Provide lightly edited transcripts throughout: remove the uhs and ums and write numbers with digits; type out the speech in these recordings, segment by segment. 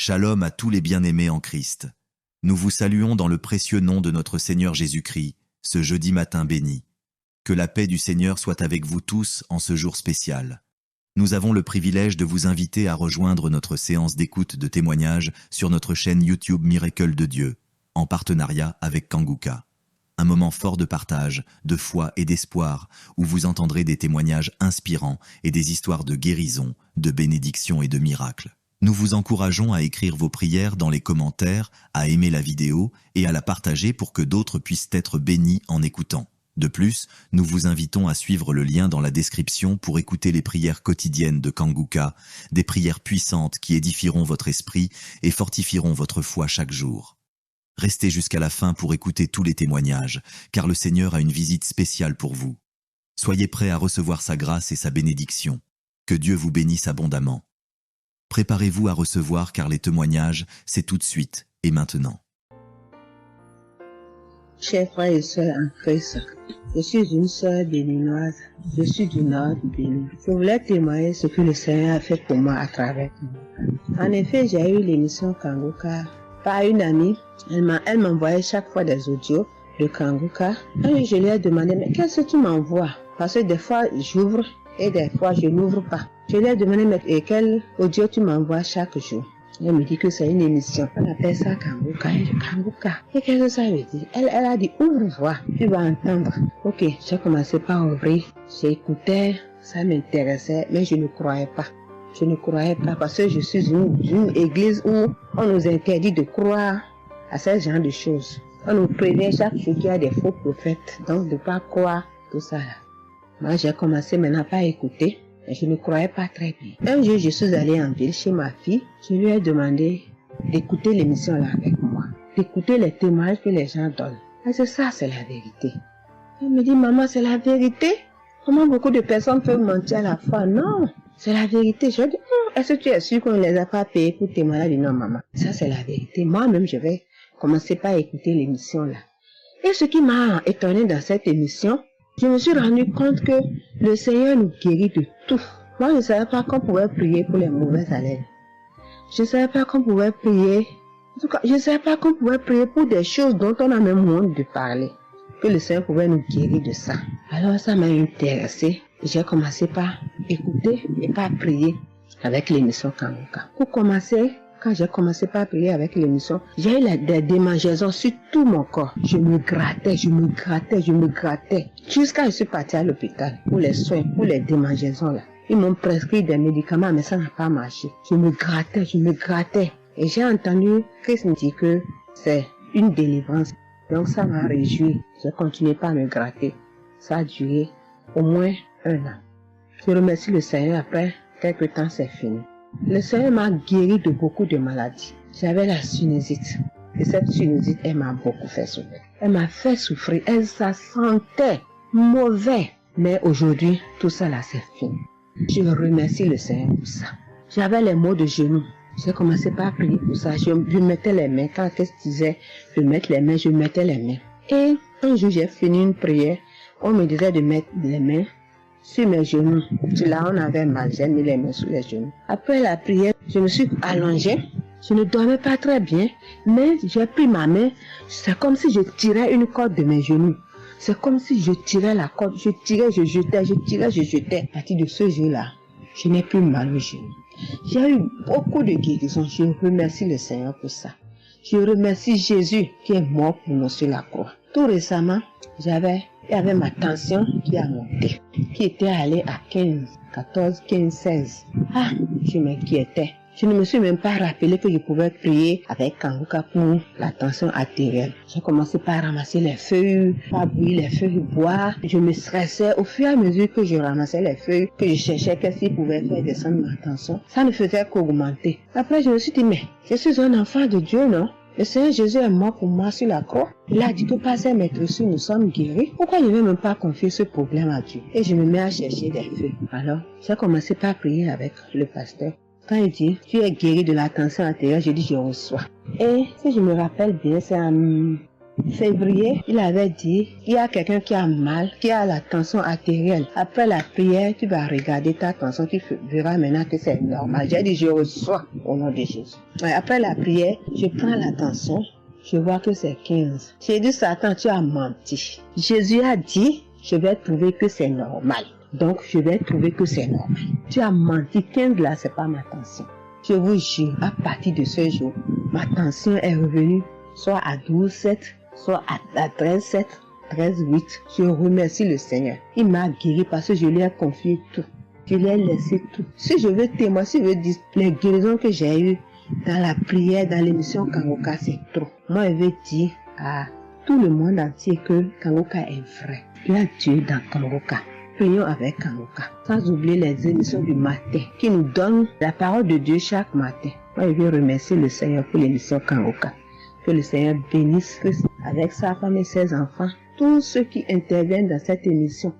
Shalom à tous les bien-aimés en Christ. Nous vous saluons dans le précieux nom de notre Seigneur Jésus-Christ, ce jeudi matin béni. Que la paix du Seigneur soit avec vous tous en ce jour spécial. Nous avons le privilège de vous inviter à rejoindre notre séance d'écoute de témoignages sur notre chaîne YouTube Miracle de Dieu, en partenariat avec Kanguka. Un moment fort de partage, de foi et d'espoir, où vous entendrez des témoignages inspirants et des histoires de guérison, de bénédiction et de miracles. Nous vous encourageons à écrire vos prières dans les commentaires, à aimer la vidéo et à la partager pour que d'autres puissent être bénis en écoutant. De plus, nous vous invitons à suivre le lien dans la description pour écouter les prières quotidiennes de Kanguka, des prières puissantes qui édifieront votre esprit et fortifieront votre foi chaque jour. Restez jusqu'à la fin pour écouter tous les témoignages, car le Seigneur a une visite spéciale pour vous. Soyez prêts à recevoir sa grâce et sa bénédiction. Que Dieu vous bénisse abondamment. Préparez-vous à recevoir car les témoignages, c'est tout de suite et maintenant. Chers frères et sœurs en Christ, je suis une sœur béninoise, je suis du nord du Bénin. Je voulais témoigner ce que le Seigneur a fait pour moi à travers moi. En effet, j'ai eu l'émission Kanguka par une amie. Elle m'envoyait chaque fois des audios de Kanguka. Et je lui ai demandé, mais qu'est-ce que tu m'envoies? Parce que des fois, j'ouvre et des fois, je n'ouvre pas. Je lui ai demandé, mais quel audio tu m'envoies chaque jour? Elle me dit que c'est une émission. On appelle ça Kanguka. Et je dis, Kanguka. Et qu'est-ce que ça veut dire? Elle a dit, ouvre-toi. Tu vas entendre. Ok, j'ai commencé par ouvrir. J'écoutais, ça m'intéressait, mais je ne croyais pas. Je ne croyais pas parce que je suis une église où on nous interdit de croire à ce genre de choses. On nous prévient chaque jour qu'il y a des faux prophètes, donc de ne pas croire tout ça là. Moi, j'ai commencé maintenant par écouter, mais je ne croyais pas très bien. Un jour, je suis allée en ville chez ma fille. Je lui ai demandé d'écouter l'émission là avec moi, d'écouter les témoignages que les gens donnent. Et c'est ça, c'est la vérité. Elle me dit, maman, c'est la vérité. Comment beaucoup de personnes peuvent mentir à la fois? Non, c'est la vérité. Je dis, est-ce que tu es sûr qu'on ne les a pas payés pour témoigner? Elle dit, non, maman, ça c'est la vérité. Moi-même, je vais commencer par écouter l'émission là. Et ce qui m'a étonné dans cette émission, je me suis rendu compte que le Seigneur nous guérit de tout. Moi, je ne savais pas qu'on pouvait prier pour les mauvaises haleines. Je ne savais pas qu'on pouvait prier. En tout cas, je ne savais pas qu'on pouvait prier pour des choses dont on a même honte de parler. Que le Seigneur pouvait nous guérir de ça. Alors, ça m'a intéressé. J'ai commencé par écouter et par prier avec l'émission Kanguka. Pour commencer, quand j'ai commencé par prier avec l'émission, j'ai eu des démangeaisons sur tout mon corps. Je me grattais. Jusqu'à ce que je suis partie à l'hôpital pour les soins, pour les démangeaisons là. Ils m'ont prescrit des médicaments, mais ça n'a pas marché. Je me grattais. Et j'ai entendu Christ me dire que c'est une délivrance. Donc ça m'a réjoui. J'ai continué par me gratter. Ça a duré au moins 1 an. Je remercie le Seigneur, après quelques temps c'est fini. Le Seigneur m'a guéri de beaucoup de maladies. J'avais la sinusite. Et cette sinusite, elle m'a beaucoup fait souffrir. Elle m'a fait souffrir. Ça sentait mauvais. Mais aujourd'hui, tout ça là, c'est fini. Je remercie le Seigneur pour ça. J'avais les maux de genoux. J'ai commencé par prier pour ça. Je mettais les mains. Quand qu'est-ce que disait de mettre les mains, je mettais les mains. Et un jour, j'ai fini une prière. On me disait de mettre les mains sur mes genoux. Là, on avait mal. J'ai mis les mains sur les genoux. Après la prière, je me suis allongée. Je ne dormais pas très bien, mais j'ai pris ma main. C'est comme si je tirais une corde de mes genoux. C'est comme si je tirais la corde. Je tirais, je jetais. À partir de ce jour-là, je n'ai plus mal aux genoux. J'ai eu beaucoup de guérisons. Je remercie le Seigneur pour ça. Je remercie Jésus qui est mort pour nous sur la croix. Tout récemment, il y avait ma tension qui a monté, qui était allée à 14, 15, 16. Ah, je m'inquiétais. Je ne me suis même pas rappelé que je pouvais prier avec Kanguka pour la tension artérielle. J'ai commencé par ramasser les feuilles, par bouillir les feuilles bois. Je me stressais au fur et à mesure que je ramassais les feuilles, que je cherchais qu'est-ce qui pouvait faire descendre ma tension. Ça ne faisait qu'augmenter. Après, je me suis dit, mais je suis un enfant de Dieu, non? Le Seigneur Jésus est mort pour moi sur la croix. Il a dit que par ses maîtresses, nous sommes guéris. Pourquoi je ne vais même pas confier ce problème à Dieu? Et je me mets à chercher des feuilles. Alors, j'ai commencé par prier avec le pasteur. Quand il dit, tu es guéri de la tension artérielle, je dis, je reçois. Et si je me rappelle bien, c'est en février, il avait dit, il y a quelqu'un qui a mal, qui a la tension artérielle. Après la prière, tu vas regarder ta tension, tu verras maintenant que c'est normal. J'ai dit, je reçois au nom de Jésus. Après la prière, je prends la tension, je vois que c'est 15. J'ai dit, Satan, tu as menti. Jésus a dit, je vais trouver que c'est normal. Donc, je vais trouver que c'est normal. Tu as menti, 15 là, c'est pas ma tension. Je vous jure, à partir de ce jour, ma tension est revenue soit à 12,7, soit à 13,7, 13,8. Je remercie le Seigneur. Il m'a guéri parce que je lui ai confié tout. Je lui ai laissé tout. Si je veux témoigner, si je veux dire les guérisons que j'ai eues dans la prière, dans l'émission Kangoka, c'est trop. Moi, je veux dire à tout le monde entier que Kangoka est vrai. Il y a Dieu dans Kangoka. Prions avec Kangoka. Sans oublier les émissions du matin qui nous donnent la parole de Dieu chaque matin. Moi, je veux remercier le Seigneur pour l'émission Kangoka. Que le Seigneur bénisse Christ avec sa femme et ses enfants. Tous ceux qui interviennent dans cette émission.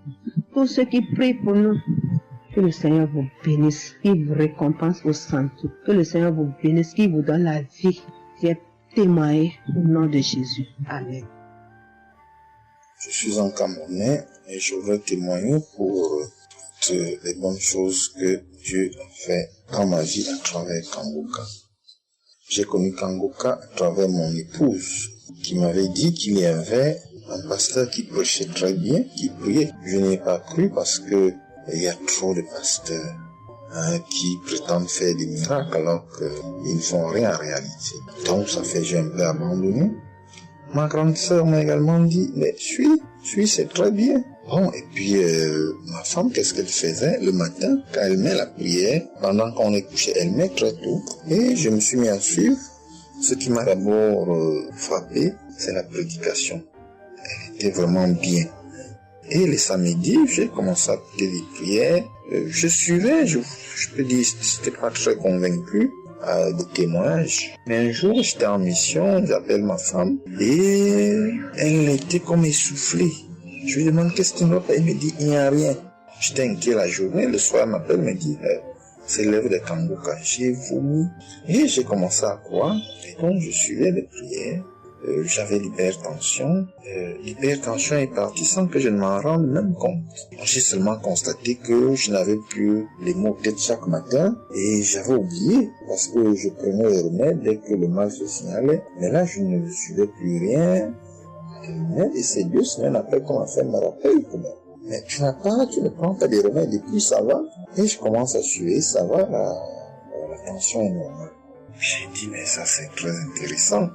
Tous ceux qui prient pour nous. Que le Seigneur vous bénisse. Qu'il vous récompense au centre. Que le Seigneur vous bénisse. Qu'il vous donne la vie. J'ai témoigné au nom de Jésus. Amen. Je suis un Camerounais et je veux témoigner pour toutes les bonnes choses que Dieu a fait dans ma vie à travers Kangoka. J'ai connu Kangoka à travers mon épouse qui m'avait dit qu'il y avait un pasteur qui prêchait très bien, qui priait. Je n'y ai pas cru parce que il y a trop de pasteurs qui prétendent faire des miracles alors qu'ils ne font rien en réalité. Donc ça fait que j'ai un peu abandonné. Ma grande sœur m'a également dit, mais suis, c'est très bien. Bon, et puis ma femme, qu'est-ce qu'elle faisait le matin quand elle met la prière, pendant qu'on est couché, elle met très tôt. Et je me suis mis à suivre. Ce qui m'a d'abord frappé, c'est la prédication. Elle était vraiment bien. Et les samedis, j'ai commencé à écouter les prières. Je suivais, je peux dire, j'étais pas très convaincu de témoignages. Mais un jour, j'étais en mission, j'appelle ma femme, et elle était comme essoufflée. Je lui demande qu'est-ce qui ne va pas, elle me dit, il n'y a rien. J'étais inquiet la journée, le soir, elle m'appelle, me dit, c'est l'œuvre de Kangoka. J'ai vomi, et j'ai commencé à croire, et donc je suivais les prières. J'avais l'hypertension. L'hypertension est partie sans que je ne m'en rende même compte. J'ai seulement constaté que je n'avais plus les maux de tête chaque matin et j'avais oublié parce que je prenais les remèdes dès que le mal se signalait. Mais là, je ne suivais plus rien. Et c'est 2 semaines après qu'on m'a fait me rappelle que mais tu ne prends pas des remèdes et puis ça va. Et je commence à suivre, ça va, la tension est normale. J'ai dit, mais ça c'est très intéressant.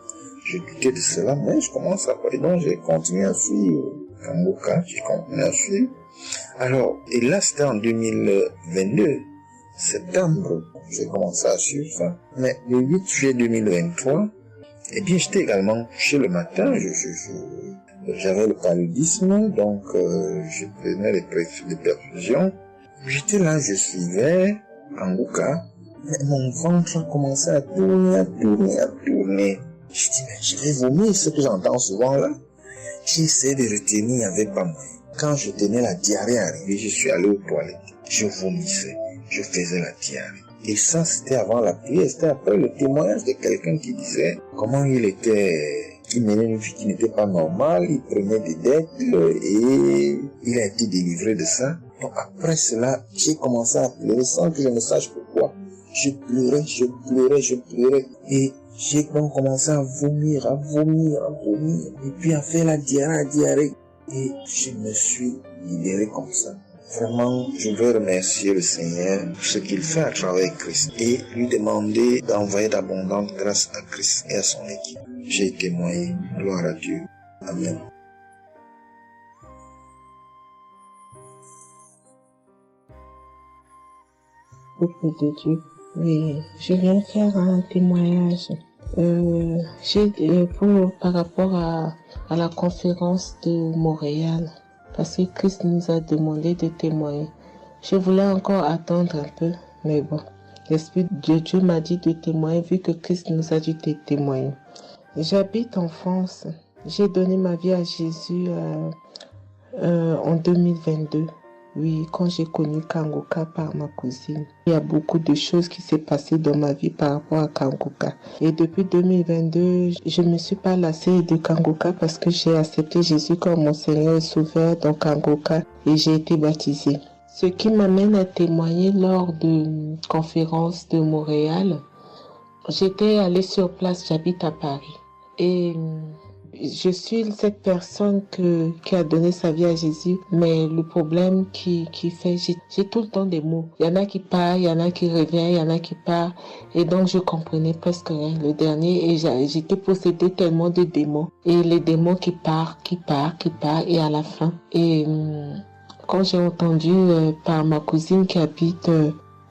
Je doutais de cela, mais je commence à voir. Et donc, j'ai continué à suivre Kangoka, j'ai continué à suivre. Alors, et là, c'était en 2022, septembre, j'ai commencé à suivre ça. Mais le 8 juillet 2023, eh bien, j'étais également couché le matin, j'avais le paludisme, donc je prenais les perfusions. J'étais là, je suivais Kangoka, mais mon ventre a commencé à tourner. Je dis, mais je vais vomir, ce que j'entends souvent là. J'ai essayé de retenir avec pas moyen. Quand je tenais la diarrhée arrivée, je suis allé aux toilettes. Je vomissais, je faisais la diarrhée. Et ça, c'était avant la prière, c'était après le témoignage de quelqu'un qui disait comment il menait une vie qui n'était pas normale, il prenait des dettes et il a été délivré de ça. Donc après cela, j'ai commencé à pleurer sans que je ne sache pourquoi. Je pleurais et j'ai donc commencé à vomir, et puis à faire la diarrhée. Et je me suis libéré comme ça. Vraiment, je veux remercier le Seigneur pour ce qu'il fait à travers Christ et lui demander d'envoyer d'abondantes grâces à Christ et à son équipe. J'ai témoigné. Gloire à Dieu. Amen. Peuple de Dieu. Oui, je viens faire un témoignage. Par rapport à la conférence de Montréal, parce que Christ nous a demandé de témoigner. Je voulais encore attendre un peu, mais bon, l'Esprit de Dieu m'a dit de témoigner vu que Christ nous a dit de témoigner. J'habite en France. J'ai donné ma vie à Jésus en 2022. Oui, quand j'ai connu Kangoka par ma cousine, il y a beaucoup de choses qui s'est passé dans ma vie par rapport à Kangoka. Et depuis 2022, je ne me suis pas lassée de Kangoka parce que j'ai accepté Jésus comme mon Seigneur et Sauveur dans Kangoka et j'ai été baptisée. Ce qui m'amène à témoigner lors de conférence de Montréal, j'étais allée sur place, j'habite à Paris. Et je suis cette personne qui a donné sa vie à Jésus, mais le problème qui fait, j'ai tout le temps des mots. Il y en a qui partent, il y en a qui reviennent, il y en a qui partent. Et donc, je comprenais presque rien. Le dernier, et j'étais possédée tellement de démons. Et les démons qui partent, et à la fin. Et quand j'ai entendu par ma cousine qui habite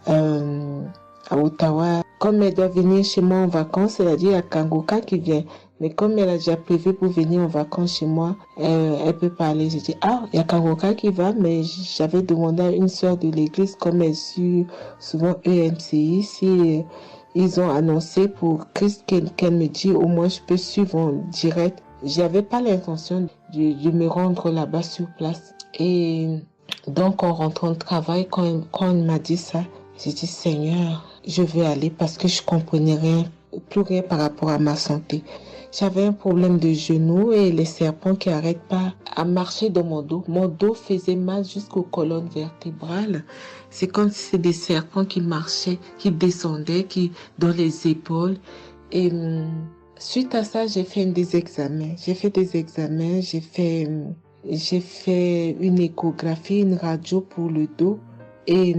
à Ottawa, comme elle doit venir chez moi en vacances, elle a dit il y a Kangoka qui vient. Mais comme elle a déjà prévu pour venir en vacances chez moi, elle peut parler. J'ai dit, il y a Kangoka qui va, mais j'avais demandé à une sœur de l'église, comme elle suit souvent EMCI, si ils ont annoncé pour Christ qu'elle me dit, au moins je peux suivre en direct. J'avais pas l'intention de me rendre là-bas sur place. Et donc, en rentrant de travail, quand elle m'a dit ça, j'ai dit, Seigneur, je veux aller parce que je comprenais plus rien par rapport à ma santé. J'avais un problème de genou et les serpents qui n'arrêtent pas à marcher dans mon dos. Mon dos faisait mal jusqu'aux colonnes vertébrales. C'est comme si c'était des serpents qui marchaient, qui descendaient, dans les épaules. Et suite à ça, j'ai fait des examens. J'ai fait une échographie, une radio pour le dos. Et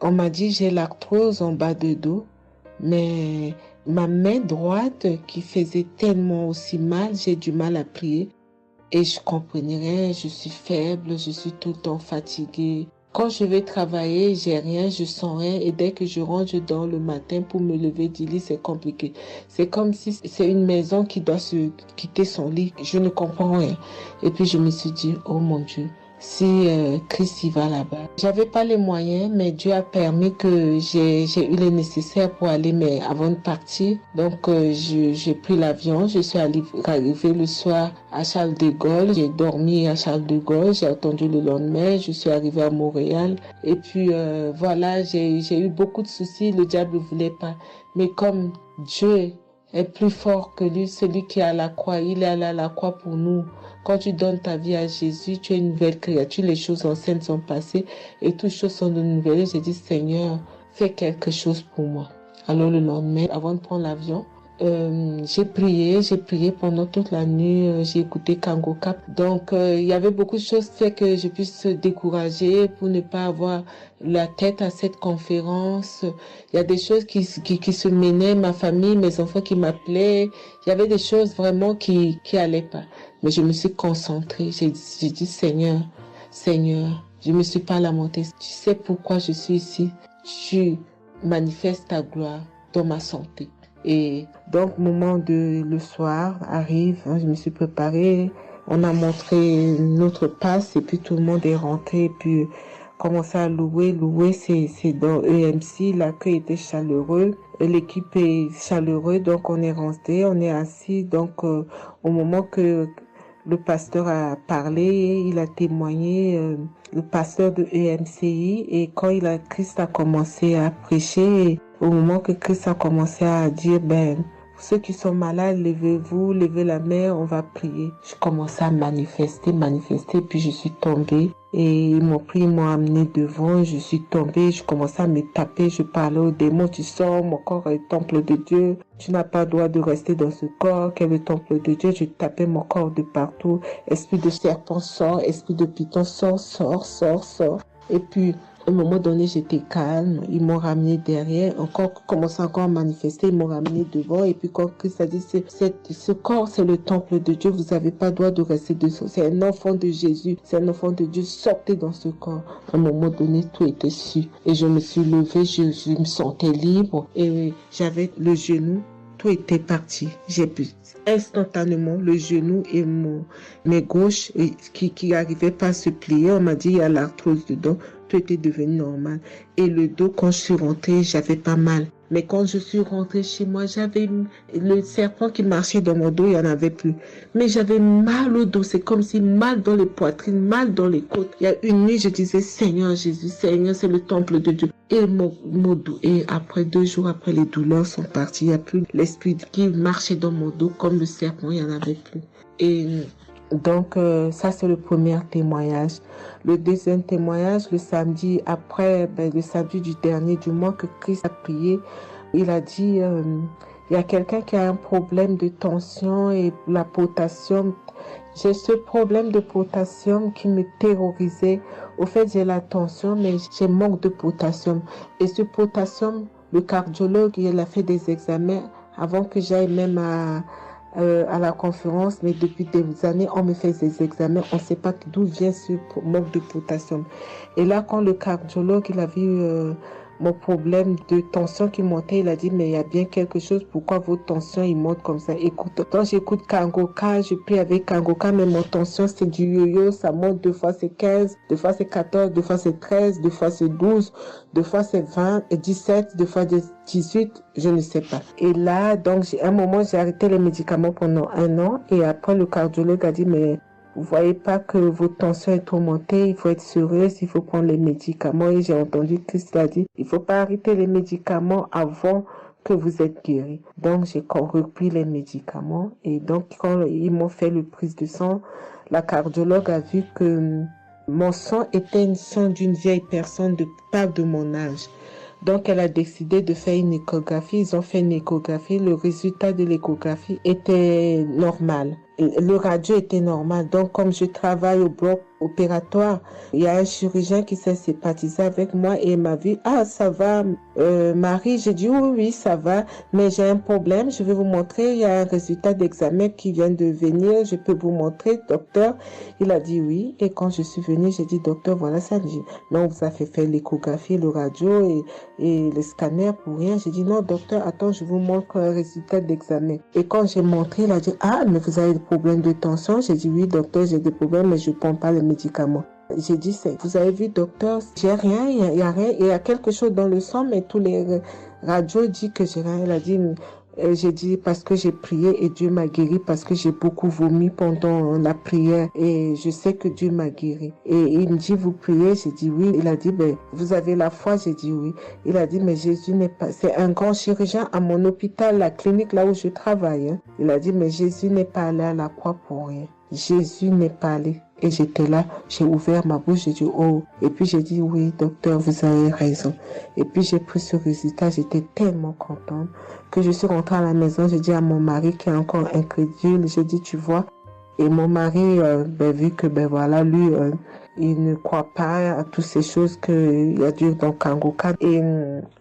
on m'a dit j'ai l'arthrose en bas de dos. Mais ma main droite qui faisait tellement aussi mal, j'ai du mal à plier. Et je comprenais rien, je suis faible, je suis tout le temps fatiguée. Quand je vais travailler, j'ai rien, je sens rien. Et dès que je rentre, je dors le matin pour me lever du lit, c'est compliqué. C'est comme si c'est une maison qui doit se quitter son lit. Je ne comprends rien. Et puis je me suis dit, oh mon Dieu, si Christ y va là-bas. J'avais pas les moyens, mais Dieu a permis que j'ai eu les nécessaires pour aller, mais avant de partir. Donc j'ai pris l'avion, je suis arrivée le soir à Charles de Gaulle, j'ai dormi à Charles de Gaulle, j'ai attendu le lendemain, je suis arrivée à Montréal. Et puis voilà, j'ai eu beaucoup de soucis, le diable ne voulait pas. Mais comme Dieu est plus fort que lui, celui qui est à la croix, il est allé à la croix pour nous. Quand tu donnes ta vie à Jésus, tu es une nouvelle créature, les choses anciennes sont passées et toutes choses sont de nouvelles. J'ai dit, Seigneur, fais quelque chose pour moi. Alors le lendemain, avant de prendre l'avion, j'ai prié pendant toute la nuit, j'ai écouté Kangoka. Donc il y avait beaucoup de choses qui fait que je puisse décourager pour ne pas avoir la tête à cette conférence. Il y a des choses qui se menaient, ma famille, mes enfants qui m'appelaient. Il y avait des choses vraiment qui allaient pas. Mais je me suis concentrée. J'ai dit, Seigneur, je me suis pas lamentée. Tu sais pourquoi je suis ici. Tu manifestes ta gloire dans ma santé. Et donc, le soir arrive, je me suis préparée. On a montré notre passe et puis tout le monde est rentré et puis commencé à louer. Louer, c'est dans EMC. L'accueil était chaleureux. L'équipe est chaleureuse. Donc, on est rentré, on est assis. Donc, au moment que le pasteur a parlé, il a témoigné, le pasteur de EMCI, et quand Christ a commencé à prêcher, au moment que Christ a commencé à dire, ceux qui sont malades, levez-vous, levez la main, on va prier. Je commençais à manifester, puis je suis tombée. Et ils m'ont pris, ils m'ont amené devant, je suis tombée, je commençais à me taper, je parlais aux démons, tu sors, mon corps est le temple de Dieu, tu n'as pas le droit de rester dans ce corps, qui est le temple de Dieu, je tapais mon corps de partout, esprit de serpent sort, esprit de python sort. Et puis, à un moment donné, j'étais calme. Ils m'ont ramené derrière. Commençant encore à manifester. Ils m'ont ramené devant. Et puis, quand Christ a dit, ce corps, c'est le temple de Dieu. Vous n'avez pas le droit de rester dessous. C'est un enfant de Jésus. C'est un enfant de Dieu. Sortez dans ce corps. À un moment donné, tout était su. Et je me suis levée. Je me sentais libre. Et j'avais le genou. Tout était parti. J'ai pu instantanément le genou et mes gauches qui n'arrivaient pas à se plier. On m'a dit il y a l'arthrose dedans. tout était devenu normal. Et le dos, quand je suis rentrée, j'avais pas mal. Mais quand je suis rentrée chez moi, j'avais le serpent qui marchait dans mon dos, il n'y en avait plus. Mais j'avais mal au dos, c'est comme si mal dans les poitrines, mal dans les côtes. Il y a une nuit, je disais, Seigneur Jésus, Seigneur, c'est le temple de Dieu. Et mon dos, et après 2 jours après, les douleurs sont parties. Il n'y a plus l'esprit qui marchait dans mon dos comme le serpent, il n'y en avait plus. Et donc, ça, c'est le premier témoignage. Le deuxième témoignage, le samedi après, le samedi du dernier du mois que Christ a prié, il a dit, il y a quelqu'un qui a un problème de tension et la potassium. J'ai ce problème de potassium qui me terrorisait. Au fait, j'ai la tension, mais j'ai manque de potassium. Et ce potassium, le cardiologue, il a fait des examens avant que j'aille même à la conférence, mais depuis des années, on me fait des examens, on ne sait pas d'où vient ce manque de potassium. Et là, quand le cardiologue, il a vu mon problème de tension qui montait, il a dit, mais il y a bien quelque chose, pourquoi votre tension, il monte comme ça? Écoute, quand j'écoute Kangoka, je prie avec Kangoka, mais mon tension, c'est du yo-yo, ça monte, 2 fois c'est 15, 2 fois c'est 14, 2 fois c'est 13, 2 fois c'est 12, 2 fois c'est 20 et 17, 2 fois 18, je ne sais pas. Et là, donc, un moment, j'ai arrêté les médicaments pendant 1 an, et après, le cardiologue a dit, mais vous voyez pas que votre tension est trop montée, il faut être sérieuse, il faut prendre les médicaments. Et j'ai entendu Christ l'a dit, il faut pas arrêter les médicaments avant que vous êtes guéri. Donc, j'ai repris les médicaments. Et donc, quand ils m'ont fait le prise de sang, la cardiologue a vu que mon sang était un sang d'une vieille personne, pas de mon âge. Donc, elle a décidé de faire une échographie. Ils ont fait une échographie. Le résultat de l'échographie était normal. Le radio était normal. Donc, comme je travaille au bloc opératoire, il y a un chirurgien qui s'est sympathisé avec moi et il m'a dit, ah, ça va, Marie? J'ai dit, oui, ça va, mais j'ai un problème. Je vais vous montrer. Il y a un résultat d'examen qui vient de venir. Je peux vous montrer, docteur. Il a dit oui. Et quand je suis venue, j'ai dit, docteur, voilà ça. Mais on vous a fait faire l'échographie, le radio et le scanner pour rien. J'ai dit, non, docteur, attends, je vous montre un résultat d'examen. Et quand j'ai montré, il a dit, ah, mais vous avez des problèmes de tension? J'ai dit, oui, docteur, j'ai des problèmes, mais je ne prends pas les médicaments. J'ai dit, vous avez vu, docteur, j'ai rien, il y a rien, il y a quelque chose dans le sang, mais tous les radios disent que j'ai rien. Il a dit, j'ai dit parce que j'ai prié et Dieu m'a guéri, parce que j'ai beaucoup vomi pendant la prière et je sais que Dieu m'a guéri. Et il me dit, vous priez? J'ai dit oui. Il a dit, ben, vous avez la foi? J'ai dit oui. Il a dit, mais Jésus n'est pas, c'est un grand chirurgien à mon hôpital, la clinique là où je travaille. Hein. Il a dit, mais Jésus n'est pas allé à la croix pour rien. Jésus n'est pas allé. Et j'étais là, j'ai ouvert ma bouche, j'ai dit oh. Et puis j'ai dit oui, docteur, vous avez raison. Et puis j'ai pris ce résultat, j'étais tellement contente que je suis rentrée à la maison, j'ai dit à mon mari qui est encore incrédule, j'ai dit tu vois. Et mon mari, vu que voilà, lui, il ne croit pas à toutes ces choses qu'il y a Dieu dans Kangoka. Et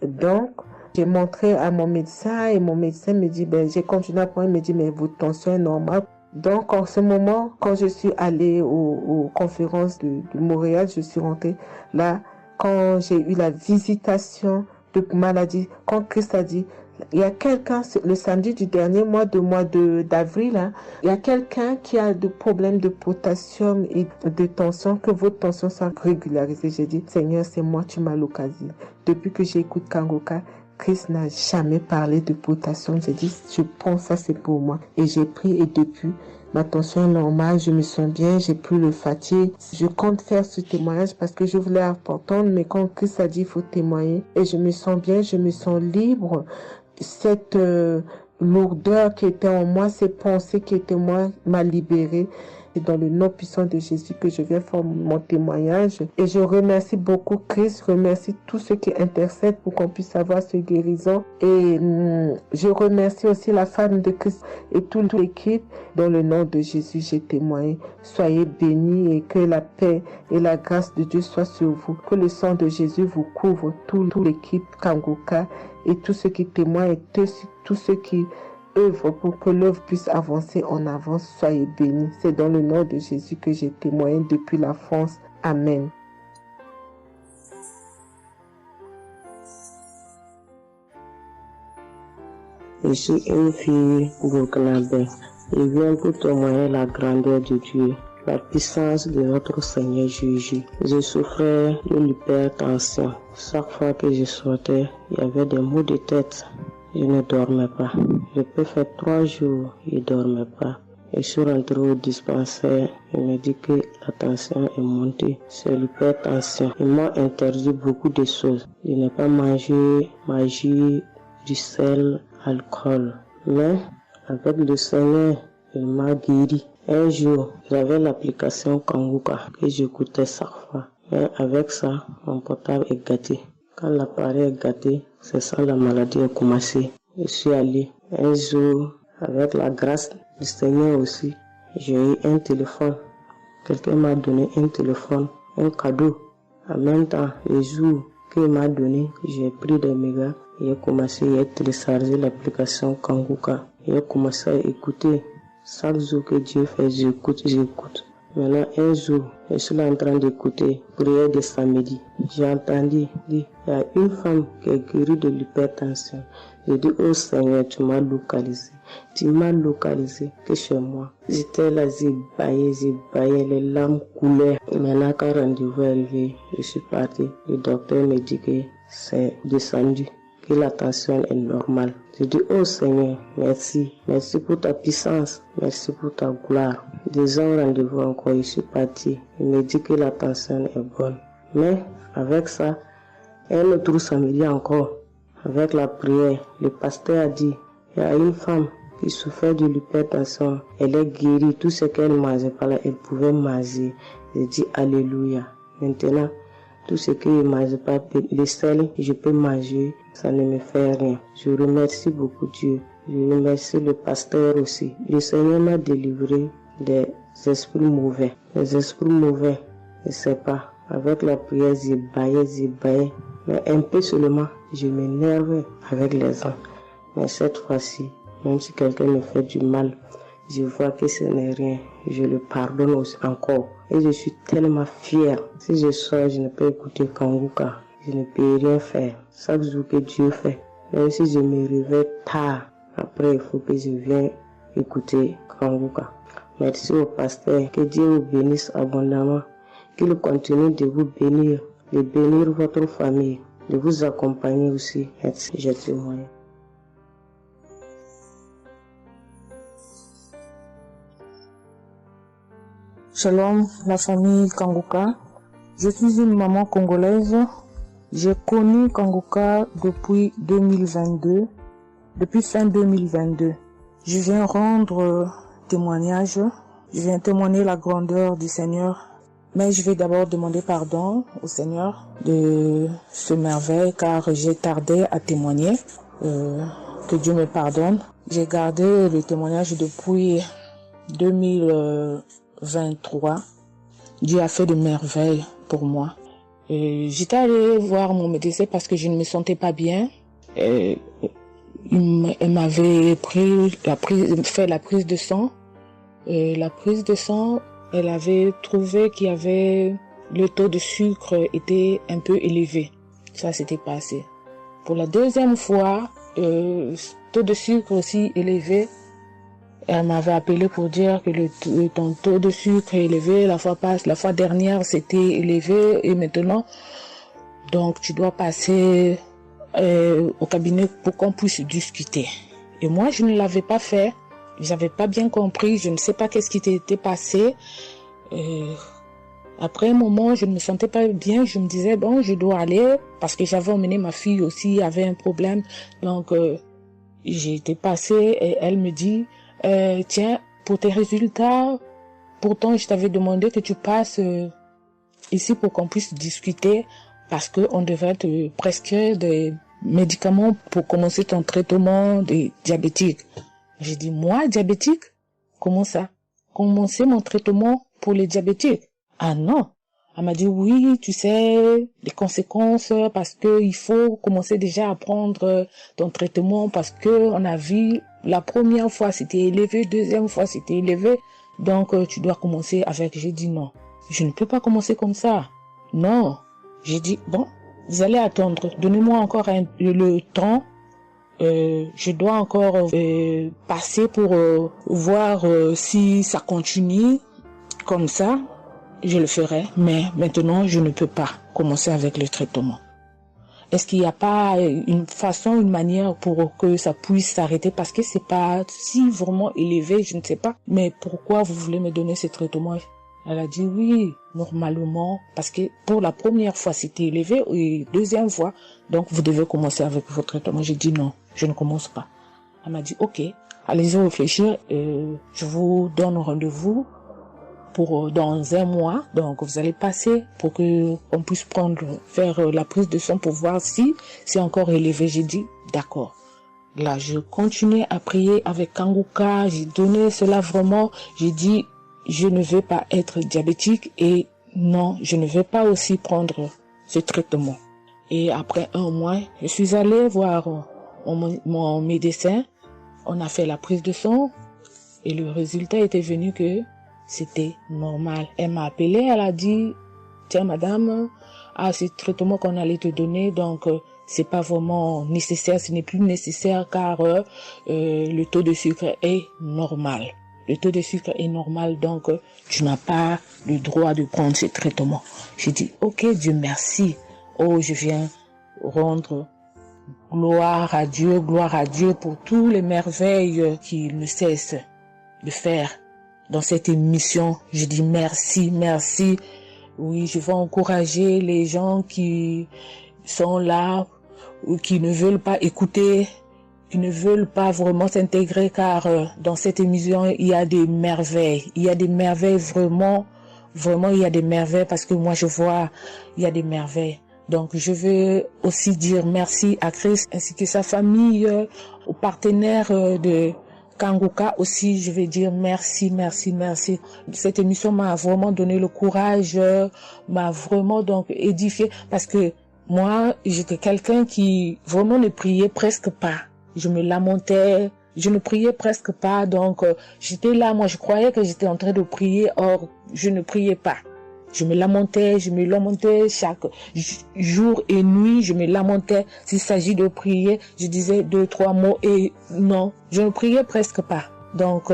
donc, j'ai montré à mon médecin et mon médecin me dit, j'ai continué à prendre, il me dit, mais votre tension est normale. Donc, en ce moment, quand je suis allée aux conférences de Montréal, je suis rentrée là, quand j'ai eu la visitation de maladie, quand Christ a dit, il y a quelqu'un, le samedi du dernier mois d'avril, hein, il y a quelqu'un qui a des problèmes de potassium et de tension, que votre tension soit régularisée. J'ai dit, Seigneur, c'est moi, tu m'as l'occasion. Depuis que j'écoute Kangoka, Christ n'a jamais parlé de potassium. J'ai dit, je prends ça, c'est pour moi. Et j'ai pris et depuis, ma tension est normale, je me sens bien, j'ai plus le fatigue. Je compte faire ce témoignage parce que je voulais entendre, mais quand Christ a dit, il faut témoigner. Et je me sens bien, je me sens libre. Cette lourdeur qui était en moi, ces pensées qui étaient en moi, m'a libérée. C'est dans le nom puissant de Jésus que je viens faire mon témoignage. Et je remercie beaucoup Christ, je remercie tous ceux qui intercèdent pour qu'on puisse avoir ce guérison. Et je remercie aussi la femme de Christ et toute l'équipe. Dans le nom de Jésus, j'ai témoigné. Soyez bénis et que la paix et la grâce de Dieu soient sur vous. Que le sang de Jésus vous couvre, toute l'équipe Kangoka et tous ceux qui témoignent et tous ceux qui œuvre pour que l'œuvre puisse avancer en avant. Soyez bénis. C'est dans le nom de Jésus que j'ai témoigné depuis la France. Amen. Je suis une fille burkinabé. Je viens pour témoigner la grandeur de Dieu. la puissance de notre Seigneur Jésus. Je souffrais de l'hypertension. Chaque fois que je sortais, il y avait des maux de tête. Je ne dormais pas. Je peux faire 3 jours, je ne dormais pas. Et je suis rentré au dispensaire. Il me dit que la tension est montée. C'est l'hypertension. Ils m'ont interdit beaucoup de choses. Je n'ai pas mangé, du sel, alcool. Mais avec le Seigneur, il m'a guéri. Un jour, j'avais l'application Kanguka que j'écoutais chaque fois. Mais avec ça, mon portable est gâté. Quand l'appareil est gâté, c'est ça la maladie a commencé. Je suis allé un jour, avec la grâce du Seigneur aussi, j'ai eu un téléphone. Quelqu'un m'a donné un téléphone, un cadeau. En même temps, le jour qu'il m'a donné, j'ai pris des mégas et j'ai commencé à télécharger l'application Kanguka. J'ai commencé à écouter. Chaque jour que Dieu fait, j'écoute. Maintenant, un jour, je suis là en train d'écouter prière de samedi. J'ai entendu dire, il y a une femme qui est guérie de l'hypertension. J'ai dit, oh Seigneur, tu m'as localisé. Tu m'as localisé que chez moi. J'étais là, j'ai baillé, les larmes coulaient. Maintenant, quand le rendez-vous est arrivé, je suis parti. Le docteur me dit que c'est descendu, que la tension est normale. Je dis, oh Seigneur, merci. Merci pour ta puissance. Merci pour ta gloire. 2 ans rendez-vous encore, je suis parti. Il me dit que la tension est bonne. Mais avec ça, un autre samedi encore, avec la prière, le pasteur a dit, il y a une femme qui souffrait de l'hypertension. Elle est guérie. Tout ce qu'elle ne mangeait pas là, elle pouvait manger. J'ai dit, alléluia. Maintenant, tout ce que je ne mange pas, le sel, je peux manger, ça ne me fait rien. Je remercie beaucoup Dieu. Je remercie le pasteur aussi. Le Seigneur m'a délivré des esprits mauvais. Les esprits mauvais, je ne sais pas. Avec la prière, j'ai baillé. Mais un peu seulement, je m'énerve avec les gens. Mais cette fois-ci, même si quelqu'un me fait du mal, je vois que ce n'est rien. Je le pardonne aussi encore. Et je suis tellement fière. Si je sors, je ne peux écouter Kanguka. Je ne peux rien faire. Chaque jour que Dieu fait. Même si je me réveille tard, après il faut que je vienne écouter Kanguka. Merci au pasteur. Que Dieu vous bénisse abondamment. Qu'il continue de vous bénir, de bénir votre famille, de vous accompagner aussi. Merci, je témoigne. Shalom, la famille Kanguka. Je suis une maman congolaise. J'ai connu Kanguka depuis 2022, depuis fin 2022. Je viens rendre témoignage. Je viens témoigner la grandeur du Seigneur. Mais je vais d'abord demander pardon au Seigneur de ce merveille car j'ai tardé à témoigner. Que Dieu me pardonne. J'ai gardé le témoignage depuis 2023. Dieu a fait de merveilles pour moi. J'étais allée voir mon médecin parce que je ne me sentais pas bien. Elle m'avait fait la prise de sang. La prise de sang, elle avait trouvé qu'il y avait le taux de sucre était un peu élevé. Ça s'était passé. Pour la deuxième fois, taux de sucre aussi élevé. Elle m'avait appelé pour dire que ton taux de sucre est élevé. La fois dernière, c'était élevé et maintenant, donc tu dois passer au cabinet pour qu'on puisse discuter. Et moi, je ne l'avais pas fait. J'avais pas bien compris. Je ne sais pas qu'est-ce qui était passé. Après un moment, je ne me sentais pas bien. Je me disais, bon, je dois aller parce que j'avais emmené ma fille aussi, avait un problème. Donc, j'ai été passée et elle me dit, tiens, pour tes résultats, pourtant je t'avais demandé que tu passes ici pour qu'on puisse discuter parce qu'on devrait te prescrire des médicaments pour commencer ton traitement de diabétique. J'ai dit, moi, diabétique? Comment ça? Commencer mon traitement pour les diabétiques? Ah non. Elle m'a dit, oui, tu sais, les conséquences, parce que il faut commencer déjà à prendre ton traitement parce que on a vu la première fois c'était élevé, deuxième fois c'était élevé, donc tu dois commencer avec. J'ai dit non, je ne peux pas commencer comme ça. Non. J'ai dit, bon, vous allez attendre, donnez-moi encore le temps. Je dois encore passer pour voir si ça continue. comme ça, je le ferai, mais maintenant, je ne peux pas commencer avec le traitement. Est-ce qu'il n'y a pas une façon, une manière pour que ça puisse s'arrêter? Parce que c'est pas si vraiment élevé, je ne sais pas. Mais pourquoi vous voulez me donner ce traitement? Elle a dit oui, normalement, parce que pour la première fois c'était élevé et deuxième fois, donc vous devez commencer avec votre traitement. J'ai dit non, je ne commence pas. Elle m'a dit ok, allez-y réfléchir, je vous donne rendez-vous pour dans 1 mois, donc vous allez passer pour que on puisse faire la prise de sang pour voir si c'est encore élevé. J'ai dit d'accord. Là, je continuais à prier avec Kanguka, j'ai donné cela vraiment, j'ai dit je ne veux pas être diabétique et non, je ne veux pas aussi prendre ce traitement. Et après 1 mois, je suis allée voir mon médecin, on a fait la prise de sang et le résultat était venu que c'était normal. Elle m'a appelé, elle a dit, tiens madame, ce traitement qu'on allait te donner, donc c'est pas vraiment nécessaire, ce n'est plus nécessaire car le taux de sucre est normal. Le taux de sucre est normal, donc tu n'as pas le droit de prendre ce traitement. J'ai dit, ok, Dieu merci. Oh, je viens rendre gloire à Dieu pour toutes les merveilles qu'il ne cesse de faire. Dans cette émission, je dis merci, merci. Oui, je vais encourager les gens qui sont là ou qui ne veulent pas écouter, qui ne veulent pas vraiment s'intégrer car dans cette émission, il y a des merveilles. Il y a des merveilles vraiment, il y a des merveilles parce que moi je vois, il y a des merveilles. Donc je veux aussi dire merci à Christ ainsi que sa famille, aux partenaires de Kanguka aussi, je vais dire merci. Cette émission m'a vraiment donné le courage, m'a vraiment donc édifié parce que moi, j'étais quelqu'un qui vraiment ne priait presque pas. Je me lamentais, je ne priais presque pas, donc j'étais là, moi je croyais que j'étais en train de prier, or je ne priais pas. Je me lamentais chaque jour et nuit, je me lamentais. S'il s'agit de prier, je disais 2-3 mots et non, je ne priais presque pas. Donc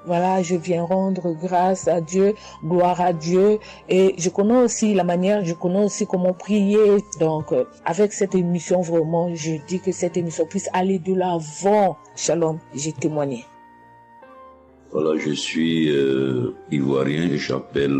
voilà, je viens rendre grâce à Dieu, gloire à Dieu et je connais aussi comment prier. Donc avec cette émission vraiment, je dis que cette émission puisse aller de l'avant. Shalom, j'ai témoigné. Voilà, je suis ivoirien et j'appelle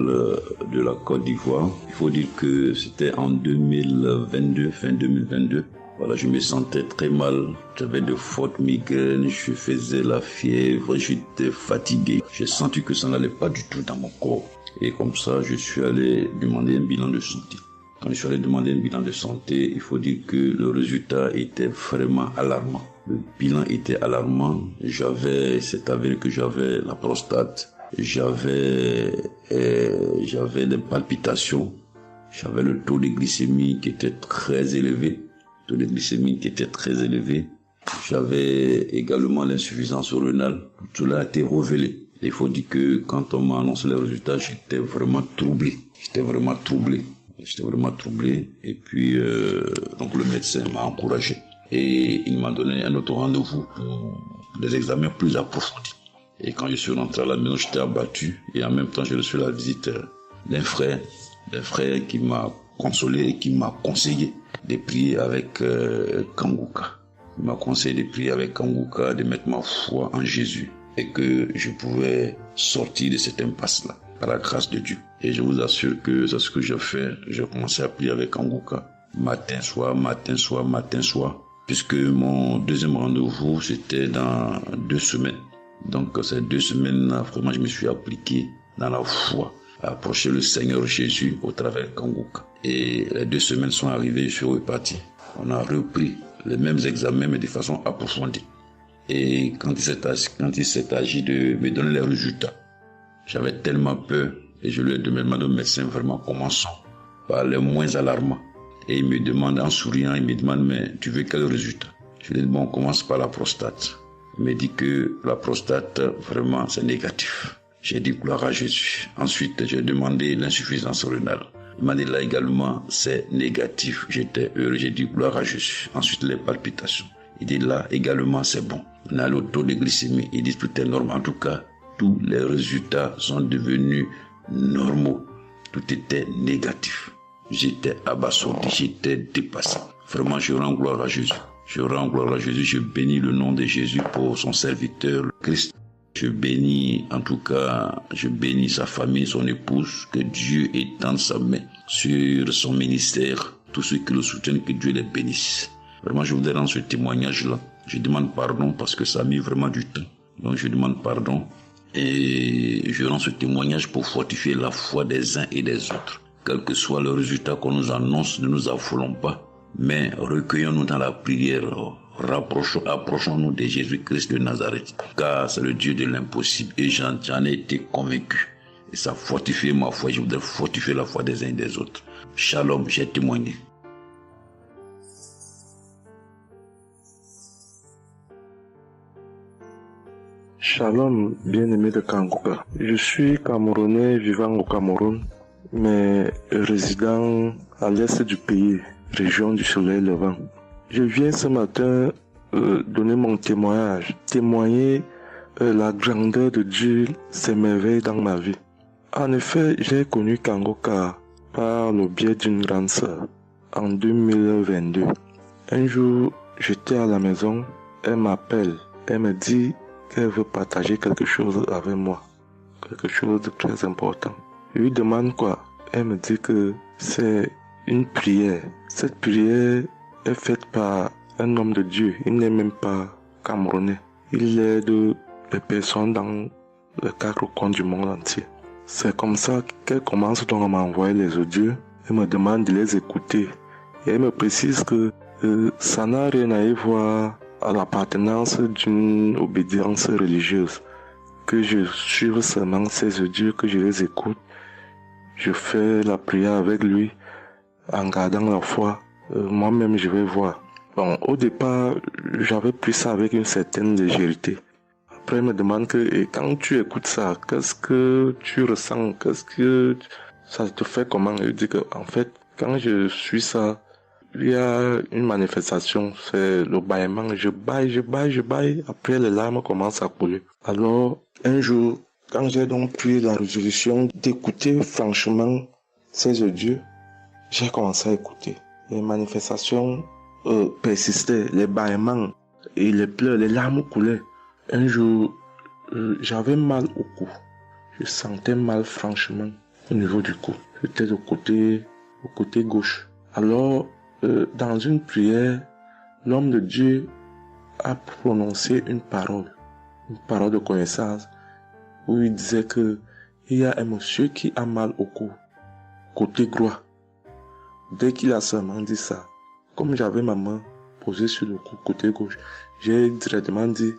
de la Côte d'Ivoire. Il faut dire que c'était en 2022, fin 2022. Voilà, je me sentais très mal. J'avais de fortes migraines, je faisais la fièvre, j'étais fatigué. J'ai senti que ça n'allait pas du tout dans mon corps. Et comme ça, je suis allé demander un bilan de santé. Quand je suis allé demander un bilan de santé, il faut dire que le résultat était vraiment alarmant. Le bilan était alarmant. C'est avéré que j'avais la prostate, j'avais des palpitations, j'avais le taux de glycémie qui était très élevé. J'avais également l'insuffisance rénale. Tout cela a été révélé. Il faut dire que quand on m'a annoncé les résultats, j'étais vraiment troublé. Et puis, donc le médecin m'a encouragé. Et il m'a donné un autre rendez-vous pour des examens plus approfondis. Et quand je suis rentré à la maison, j'étais abattu. Et en même temps, j'ai reçu la visite d'un frère qui m'a consolé et qui m'a conseillé de prier avec Kanguka. Il m'a conseillé de prier avec Kanguka, de mettre ma foi en Jésus et que je pouvais sortir de cette impasse-là par la grâce de Dieu. Et je vous assure que c'est ce que j'ai fait. J'ai commencé à prier avec Kanguka matin, soir, puisque mon deuxième rendez-vous, c'était dans 2 semaines. Donc ces 2 semaines-là, vraiment, je me suis appliqué dans la foi, à approcher le Seigneur Jésus au travers de Kanguka. Et les 2 semaines sont arrivées, je suis reparti. On a repris les mêmes examens, mais de façon approfondie. Et quand il s'est agi de me donner les résultats, j'avais tellement peur et je lui ai demandé au médecin, vraiment, commençons par les moins alarmants. Et il me demande en souriant, mais tu veux quel résultat? Je lui ai dit, bon, on commence par la prostate. Il me dit que la prostate, vraiment, c'est négatif. J'ai dit gloire à Jésus. Ensuite, j'ai demandé l'insuffisance rénale. Il m'a dit là également, c'est négatif. J'étais heureux, j'ai dit gloire à Jésus. Ensuite, les palpitations. Il dit là également, c'est bon. On a le taux de glycémie. Il dit tout est normal. En tout cas, tous les résultats sont devenus normaux. Tout était négatif. J'étais abasourdi, j'étais dépassé. Vraiment, je rends gloire à Jésus. Je rends gloire à Jésus, je bénis le nom de Jésus pour son serviteur, le Christ. Je bénis, en tout cas, je bénis sa famille, son épouse, que Dieu étende sa main sur son ministère. Tous ceux qui le soutiennent, que Dieu les bénisse. Vraiment, je voudrais rendre ce témoignage-là. Je demande pardon parce que ça a mis vraiment du temps. Donc, je demande pardon et je rends ce témoignage pour fortifier la foi des uns et des autres. Quel que soit le résultat qu'on nous annonce, ne nous affolons pas, mais recueillons-nous dans la prière. Approchons-nous de Jésus-Christ de Nazareth, car c'est le Dieu de l'impossible et j'en ai été convaincu. Et ça fortifie ma foi, je voudrais fortifier la foi des uns et des autres. Shalom, j'ai témoigné. Shalom, bien-aimé de Kangouka. Je suis Camerounais vivant au Cameroun, mais résident à l'est du pays, région du soleil levant. Je viens ce matin donner mon témoignage, témoigner la grandeur de Dieu, ses merveilles dans ma vie. En effet, j'ai connu Kangouka par le biais d'une grande sœur en 2022. Un jour, j'étais à la maison, elle m'appelle, elle me dit qu'elle veut partager quelque chose avec moi, quelque chose de très important. Je lui demande quoi? Elle me dit que c'est une prière. Cette prière est faite par un homme de Dieu. Il n'est même pas camerounais. Il aide les personnes dans les 4 coins du monde entier. C'est comme ça qu'elle commence donc à m'envoyer les audios. Elle me demande de les écouter. Et elle me précise que ça n'a rien à voir à l'appartenance d'une obédience religieuse. Que je suive seulement ces audios, que je les écoute. Je fais la prière avec lui en gardant la foi. Moi-même, je vais voir. Bon, au départ, j'avais pris ça avec une certaine légèreté. Après, il me demande que, et quand tu écoutes ça, qu'est-ce que tu ressens? Qu'est-ce que ça te fait comment? Je dis que, en fait, quand je suis ça, il y a une manifestation, c'est le bâillement. Je baille. Après, les larmes commencent à couler. Alors, un jour, quand j'ai donc pris la résolution d'écouter franchement ces audios, j'ai commencé à écouter. Les manifestations persistaient, les bâillements et les pleurs, les larmes coulaient. Un jour, j'avais mal au cou. Je sentais mal franchement au niveau du cou. J'étais au côté gauche. Alors, dans une prière, l'homme de Dieu a prononcé une parole de connaissance, où il disait que il y a un monsieur qui a mal au cou, côté droit. Dès qu'il a seulement dit ça, comme j'avais ma main posée sur le cou, côté gauche, j'ai directement dit,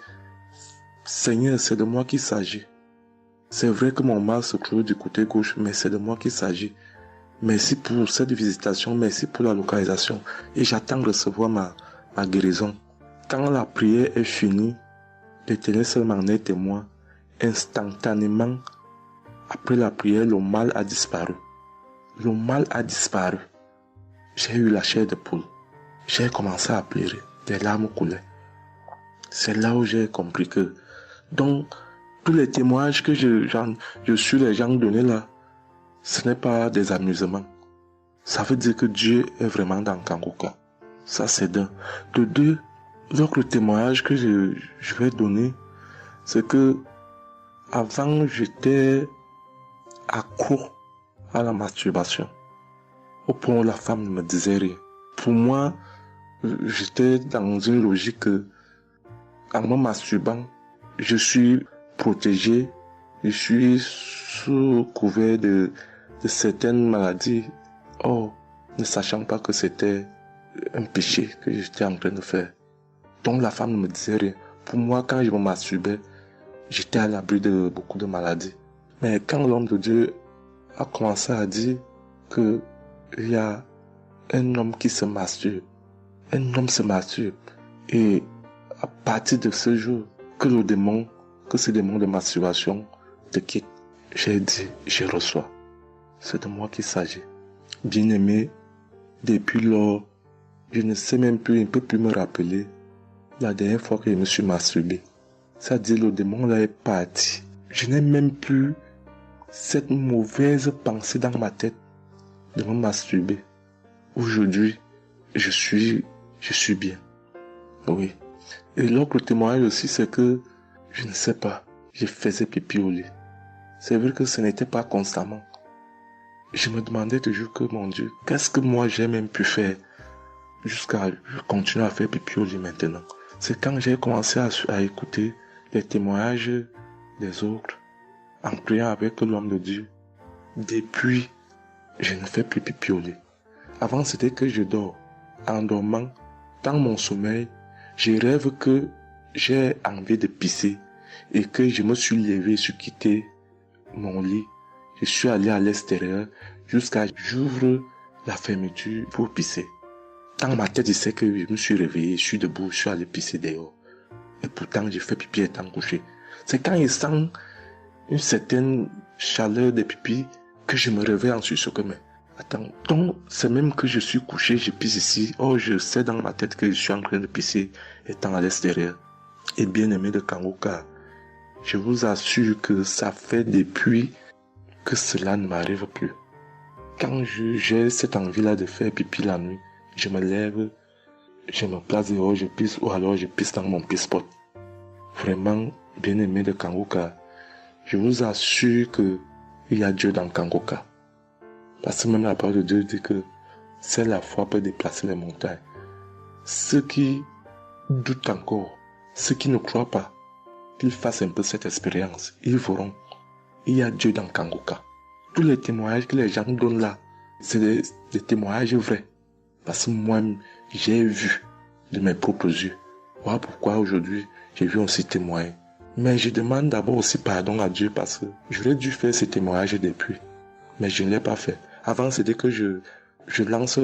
Seigneur, c'est de moi qu'il s'agit. C'est vrai que mon mal se trouve du côté gauche, mais c'est de moi qu'il s'agit. Merci pour cette visitation, merci pour la localisation. Et j'attends de recevoir ma guérison. Quand la prière est finie, l'Éternel seul m'en est témoin. Instantanément, après la prière, le mal a disparu. Le mal a disparu. J'ai eu la chair de poule. J'ai commencé à pleurer. Des larmes coulaient. C'est là où j'ai compris que, donc, tous les témoignages que je suis les gens donnés là, ce n'est pas des amusements. Ça veut dire que Dieu est vraiment dans Kangouka. Ça, c'est d'un. De deux, donc le témoignage que je vais donner, c'est que avant, j'étais accro à la masturbation. Au point où la femme ne me disait rien. Pour moi, j'étais dans une logique que, en me masturbant, je suis protégé, je suis sous couvert de certaines maladies. Oh, ne sachant pas que c'était un péché que j'étais en train de faire. Donc la femme ne me disait rien. Pour moi, quand je me masturbais, j'étais à l'abri de beaucoup de maladies. Mais quand l'homme de Dieu a commencé à dire que il y a un homme qui se masturbe, un homme se masturbe, et à partir de ce jour, que ce démon de masturbation te quitte, j'ai dit, je reçois. C'est de moi qu'il s'agit. Bien-aimé, depuis lors, je ne sais même plus, je ne peux plus me rappeler la dernière fois que je me suis masturbé. C'est-à-dire le démon là est parti. Je n'ai même plus cette mauvaise pensée dans ma tête de me masturber. Aujourd'hui, je suis bien. Oui. Et l'autre témoignage aussi, c'est que, je ne sais pas, je faisais pipi au lit. C'est vrai que ce n'était pas constamment. Je me demandais toujours que, mon Dieu, qu'est-ce que moi j'ai même pu faire jusqu'à continuer à faire pipi au lit maintenant. C'est quand j'ai commencé à écouter les témoignages des autres, en priant avec l'homme de Dieu. Depuis, je ne fais plus pipi au lit. Avant, c'était que je dors. En dormant, dans mon sommeil, je rêve que j'ai envie de pisser et que je me suis levé, je suis quitté mon lit. Je suis allé à l'extérieur jusqu'à j'ouvre la fermeture pour pisser. Dans ma tête, je sais que je me suis réveillé, je suis debout, je suis allé pisser dehors. Et pourtant, j'ai fait pipi étant couché. C'est quand je sens une certaine chaleur de pipi que je me réveille en sursaut. Mais attends, donc c'est même que je suis couché, je pisse ici. Oh, je sais dans ma tête que je suis en train de pisser étant à l'extérieur. Et bien aimé de Kangoka, je vous assure que ça fait depuis que cela ne m'arrive plus. Quand j'ai cette envie-là de faire pipi la nuit, je me lève, je me place dehors, je pisse ou alors je pisse dans mon pisse-pot. Vraiment, bien aimé de Kangoka, je vous assure que il y a Dieu dans Kangoka. Parce que même la parole de Dieu dit que c'est la foi peut déplacer les montagnes. Ceux qui doutent encore, ceux qui ne croient pas, qu'ils fassent un peu cette expérience, ils verront. Il y a Dieu dans Kangoka. Tous les témoignages que les gens donnent là, c'est des témoignages vrais. Parce que moi, j'ai vu de mes propres yeux. Voilà pourquoi aujourd'hui, j'ai vu aussi témoigner. Mais je demande d'abord aussi pardon à Dieu parce que j'aurais dû faire ces témoignages depuis. Mais je ne l'ai pas fait. Avant, c'était que je lance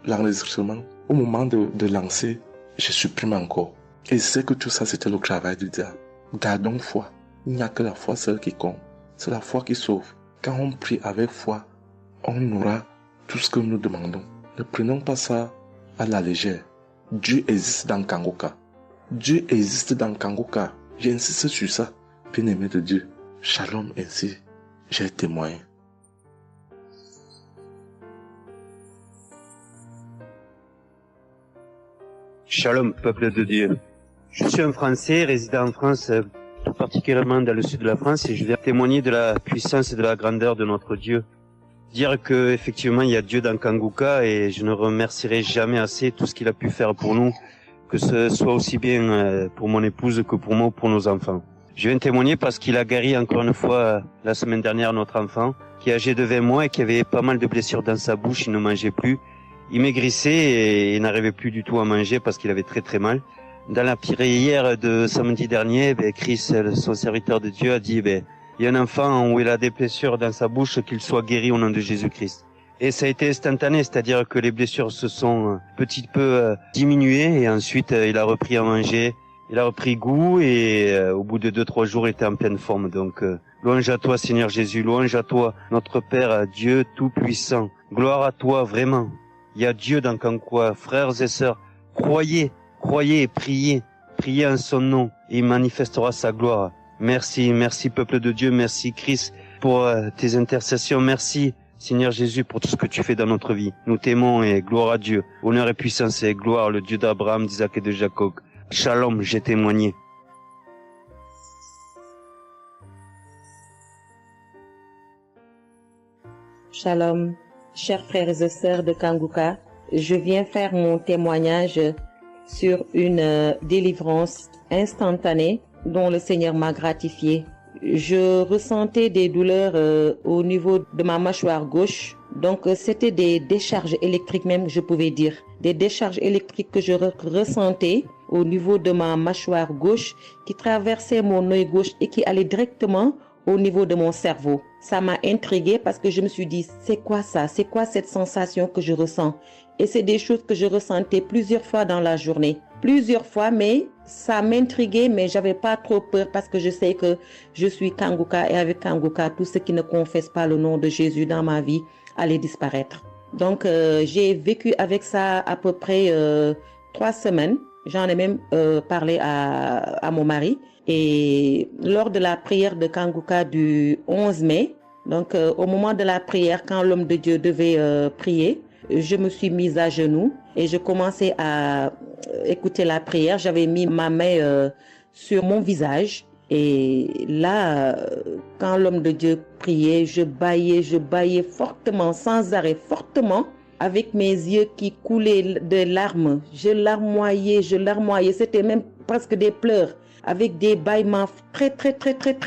l'enregistrement. Au moment de lancer, je supprime encore. Et je sais que tout ça, c'était le travail du diable. Gardons foi. Il n'y a que la foi seule qui compte. C'est la foi qui sauve. Quand on prie avec foi, on aura tout ce que nous demandons. Ne prenons pas ça à la légère. Dieu existe dans Kangoka. Dieu existe dans Kangoka. J'insiste sur ça. Bien-aimé de Dieu. Shalom ainsi. J'ai témoigné. Shalom, peuple de Dieu. Je suis un Français résidant en France, tout particulièrement dans le sud de la France, et je viens témoigner de la puissance et de la grandeur de notre Dieu. Dire que effectivement il y a Dieu dans Kangoka et je ne remercierai jamais assez tout ce qu'il a pu faire pour nous, que ce soit aussi bien pour mon épouse que pour moi ou pour nos enfants. Je viens témoigner parce qu'il a guéri encore une fois la semaine dernière notre enfant, qui est âgé de 20 mois et qui avait pas mal de blessures dans sa bouche, il ne mangeait plus. Il maigrissait et il n'arrivait plus du tout à manger parce qu'il avait très très mal. Dans la prière de samedi dernier, Chris, son serviteur de Dieu, a dit il y a un enfant où il a des blessures dans sa bouche, qu'il soit guéri au nom de Jésus-Christ. Et ça a été instantané, c'est-à-dire que les blessures se sont petit peu diminuées et ensuite il a repris à manger, il a repris goût et au bout de 2-3 jours il était en pleine forme. Donc louange à toi Seigneur Jésus, louange à toi notre Père, Dieu Tout-Puissant. Gloire à toi vraiment. Il y a Dieu dans Kangoka, frères et sœurs, croyez et priez en son nom et il manifestera sa gloire. Merci peuple de Dieu, merci Christ pour tes intercessions, merci Seigneur Jésus pour tout ce que tu fais dans notre vie. Nous t'aimons et gloire à Dieu, honneur et puissance et gloire, le Dieu d'Abraham, d'Isaac et de Jacob. Shalom, j'ai témoigné. Shalom, chers frères et sœurs de Kangoka, je viens faire mon témoignage sur une délivrance instantanée dont le Seigneur m'a gratifié. Je ressentais des douleurs au niveau de ma mâchoire gauche. Donc c'était des décharges électriques même, je pouvais dire. Des décharges électriques que je ressentais au niveau de ma mâchoire gauche qui traversaient mon œil gauche et qui allaient directement au niveau de mon cerveau. Ça m'a intriguée parce que je me suis dit, c'est quoi ça? C'est quoi cette sensation que je ressens? Et c'est des choses que je ressentais plusieurs fois dans la journée. Plusieurs fois, mais ça m'intriguait, mais j'avais pas trop peur parce que je sais que je suis Kangoka et avec Kangoka, tout ce qui ne confesse pas le nom de Jésus dans ma vie allait disparaître. Donc, j'ai vécu avec ça à peu près 3 semaines. J'en ai même parlé à mon mari. Et lors de la prière de Kangoka du 11 mai, Donc, au moment de la prière, quand l'homme de Dieu devait prier, je me suis mise à genoux et je commençais à écouter la prière. J'avais mis ma main sur mon visage. Et là, quand l'homme de Dieu priait, je bâillais fortement, sans arrêt, fortement, avec mes yeux qui coulaient de larmes. Je larmoyais. C'était même presque des pleurs, avec des bâillements très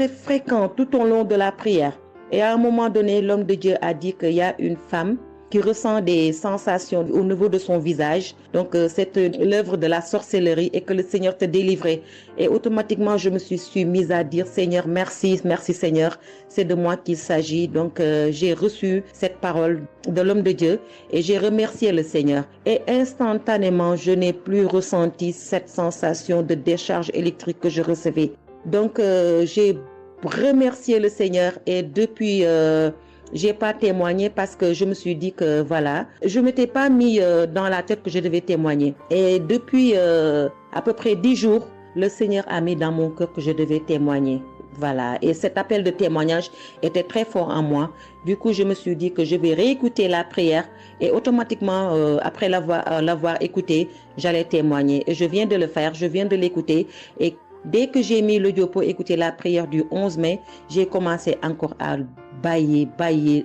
fréquents tout au long de la prière. Et à un moment donné, l'homme de Dieu a dit qu'il y a une femme qui ressent des sensations au niveau de son visage. Donc, c'est l'œuvre de la sorcellerie et que le Seigneur te délivrait. Et automatiquement, je me suis mise à dire, Seigneur, merci Seigneur, c'est de moi qu'il s'agit. Donc, j'ai reçu cette parole de l'homme de Dieu et j'ai remercié le Seigneur. Et instantanément, je n'ai plus ressenti cette sensation de décharge électrique que je recevais. Donc, j'ai remercié le Seigneur et depuis... j'ai pas témoigné parce que je me suis dit que voilà, je m'étais pas mis dans la tête que je devais témoigner. Et depuis à peu près 10 jours, le Seigneur a mis dans mon cœur que je devais témoigner. Voilà. Et cet appel de témoignage était très fort en moi. Du coup, je me suis dit que je vais réécouter la prière et automatiquement, après l'avoir écouté, j'allais témoigner. Et je viens de le faire, je viens de l'écouter. Et dès que j'ai mis l'audio pour écouter la prière du 11 mai, j'ai commencé encore à bâiller,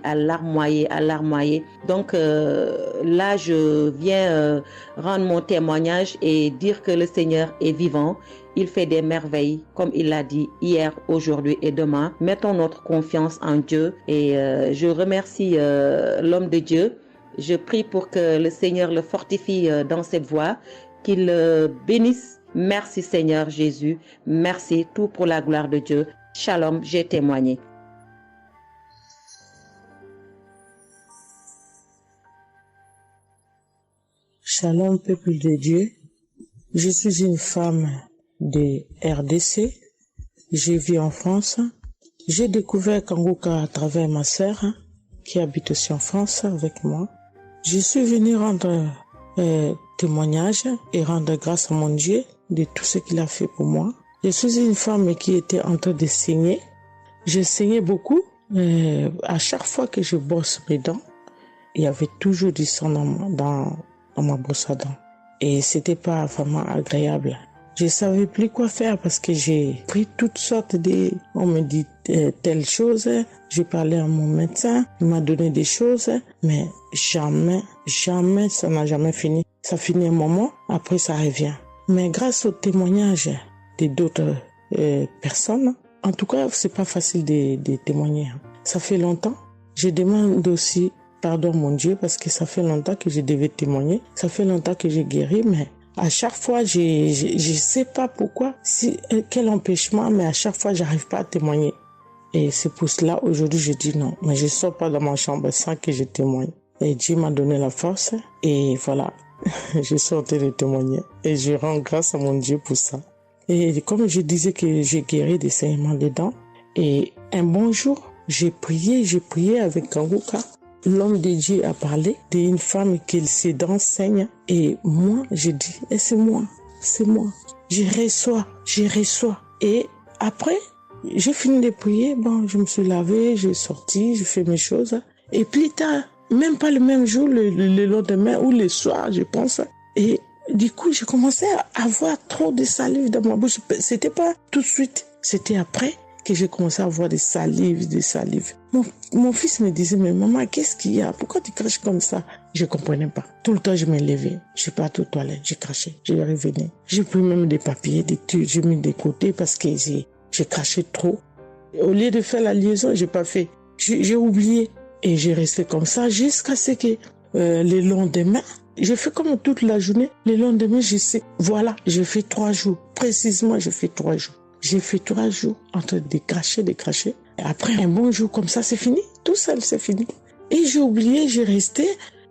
à larmoyer. Donc là, je viens rendre mon témoignage et dire que le Seigneur est vivant. Il fait des merveilles, comme il l'a dit hier, aujourd'hui et demain. Mettons notre confiance en Dieu et je remercie l'homme de Dieu. Je prie pour que le Seigneur le fortifie dans cette voie, qu'il le bénisse. Merci Seigneur Jésus, merci, tout pour la gloire de Dieu. Shalom, j'ai témoigné. Shalom, peuple de Dieu. Je suis une femme de RDC. Je vis en France. J'ai découvert Kanguka à travers ma sœur qui habite aussi en France avec moi. Je suis venue rendre témoignage et rendre grâce à mon Dieu de tout ce qu'il a fait pour moi. Je suis une femme qui était en train de saigner. Je saignais beaucoup. À chaque fois que je brosse mes dents, il y avait toujours du sang dans ma brosse à dents. Et c'était pas vraiment agréable. Je savais plus quoi faire parce que j'ai pris toutes sortes de... On me dit telle chose. J'ai parlé à mon médecin. Il m'a donné des choses. Mais jamais, ça n'a jamais fini. Ça finit un moment, après ça revient. Mais grâce au témoignage de d'autres personnes, en tout cas, c'est pas facile de témoigner. Ça fait longtemps. Je demande aussi pardon, mon Dieu, parce que ça fait longtemps que je devais témoigner. Ça fait longtemps que j'ai guéri, mais à chaque fois, je sais pas pourquoi, quel empêchement, mais à chaque fois, j'arrive pas à témoigner. Et c'est pour cela, aujourd'hui, je dis non. Mais je sors pas dans ma chambre sans que je témoigne. Et Dieu m'a donné la force. Et voilà, je sortais de témoigner. Et je rends grâce à mon Dieu pour ça. Et comme je disais que j'ai guéri des saignements des dents. Et un bon jour, j'ai prié avec Kanguka. L'homme de Dieu a parlé d'une femme qui ses dents saignent. Et moi, j'ai dit, c'est moi. Je reçois. Et après, j'ai fini de prier. Bon, je me suis lavé, j'ai sorti, j'ai fait mes choses. Et plus tard, même pas le même jour, le lendemain ou le soir, je pense. Et du coup, j'ai commencé à avoir trop de salive dans ma bouche. C'était pas tout de suite, c'était après que j'ai commencé à avoir des salives. Mon fils me disait, mais maman, qu'est-ce qu'il y a? Pourquoi tu craches comme ça? Je comprenais pas. Tout le temps, je me levais. Je suis parti aux toilettes, j'ai craché, je revenais. J'ai pris même des papiers, des trucs, j'ai mis de côté parce que j'ai craché trop. Au lieu de faire la liaison, j'ai pas fait. J'ai oublié. Et j'ai resté comme ça jusqu'à ce que le lendemain, j'ai fait comme toute la journée. Le lendemain, je sais, voilà, j'ai fait 3 jours. Précisément, j'ai fait 3 jours. J'ai fait 3 jours en train de cracher. Et après, un bon jour comme ça, c'est fini. Tout seul, c'est fini. Et j'ai oublié, j'ai resté.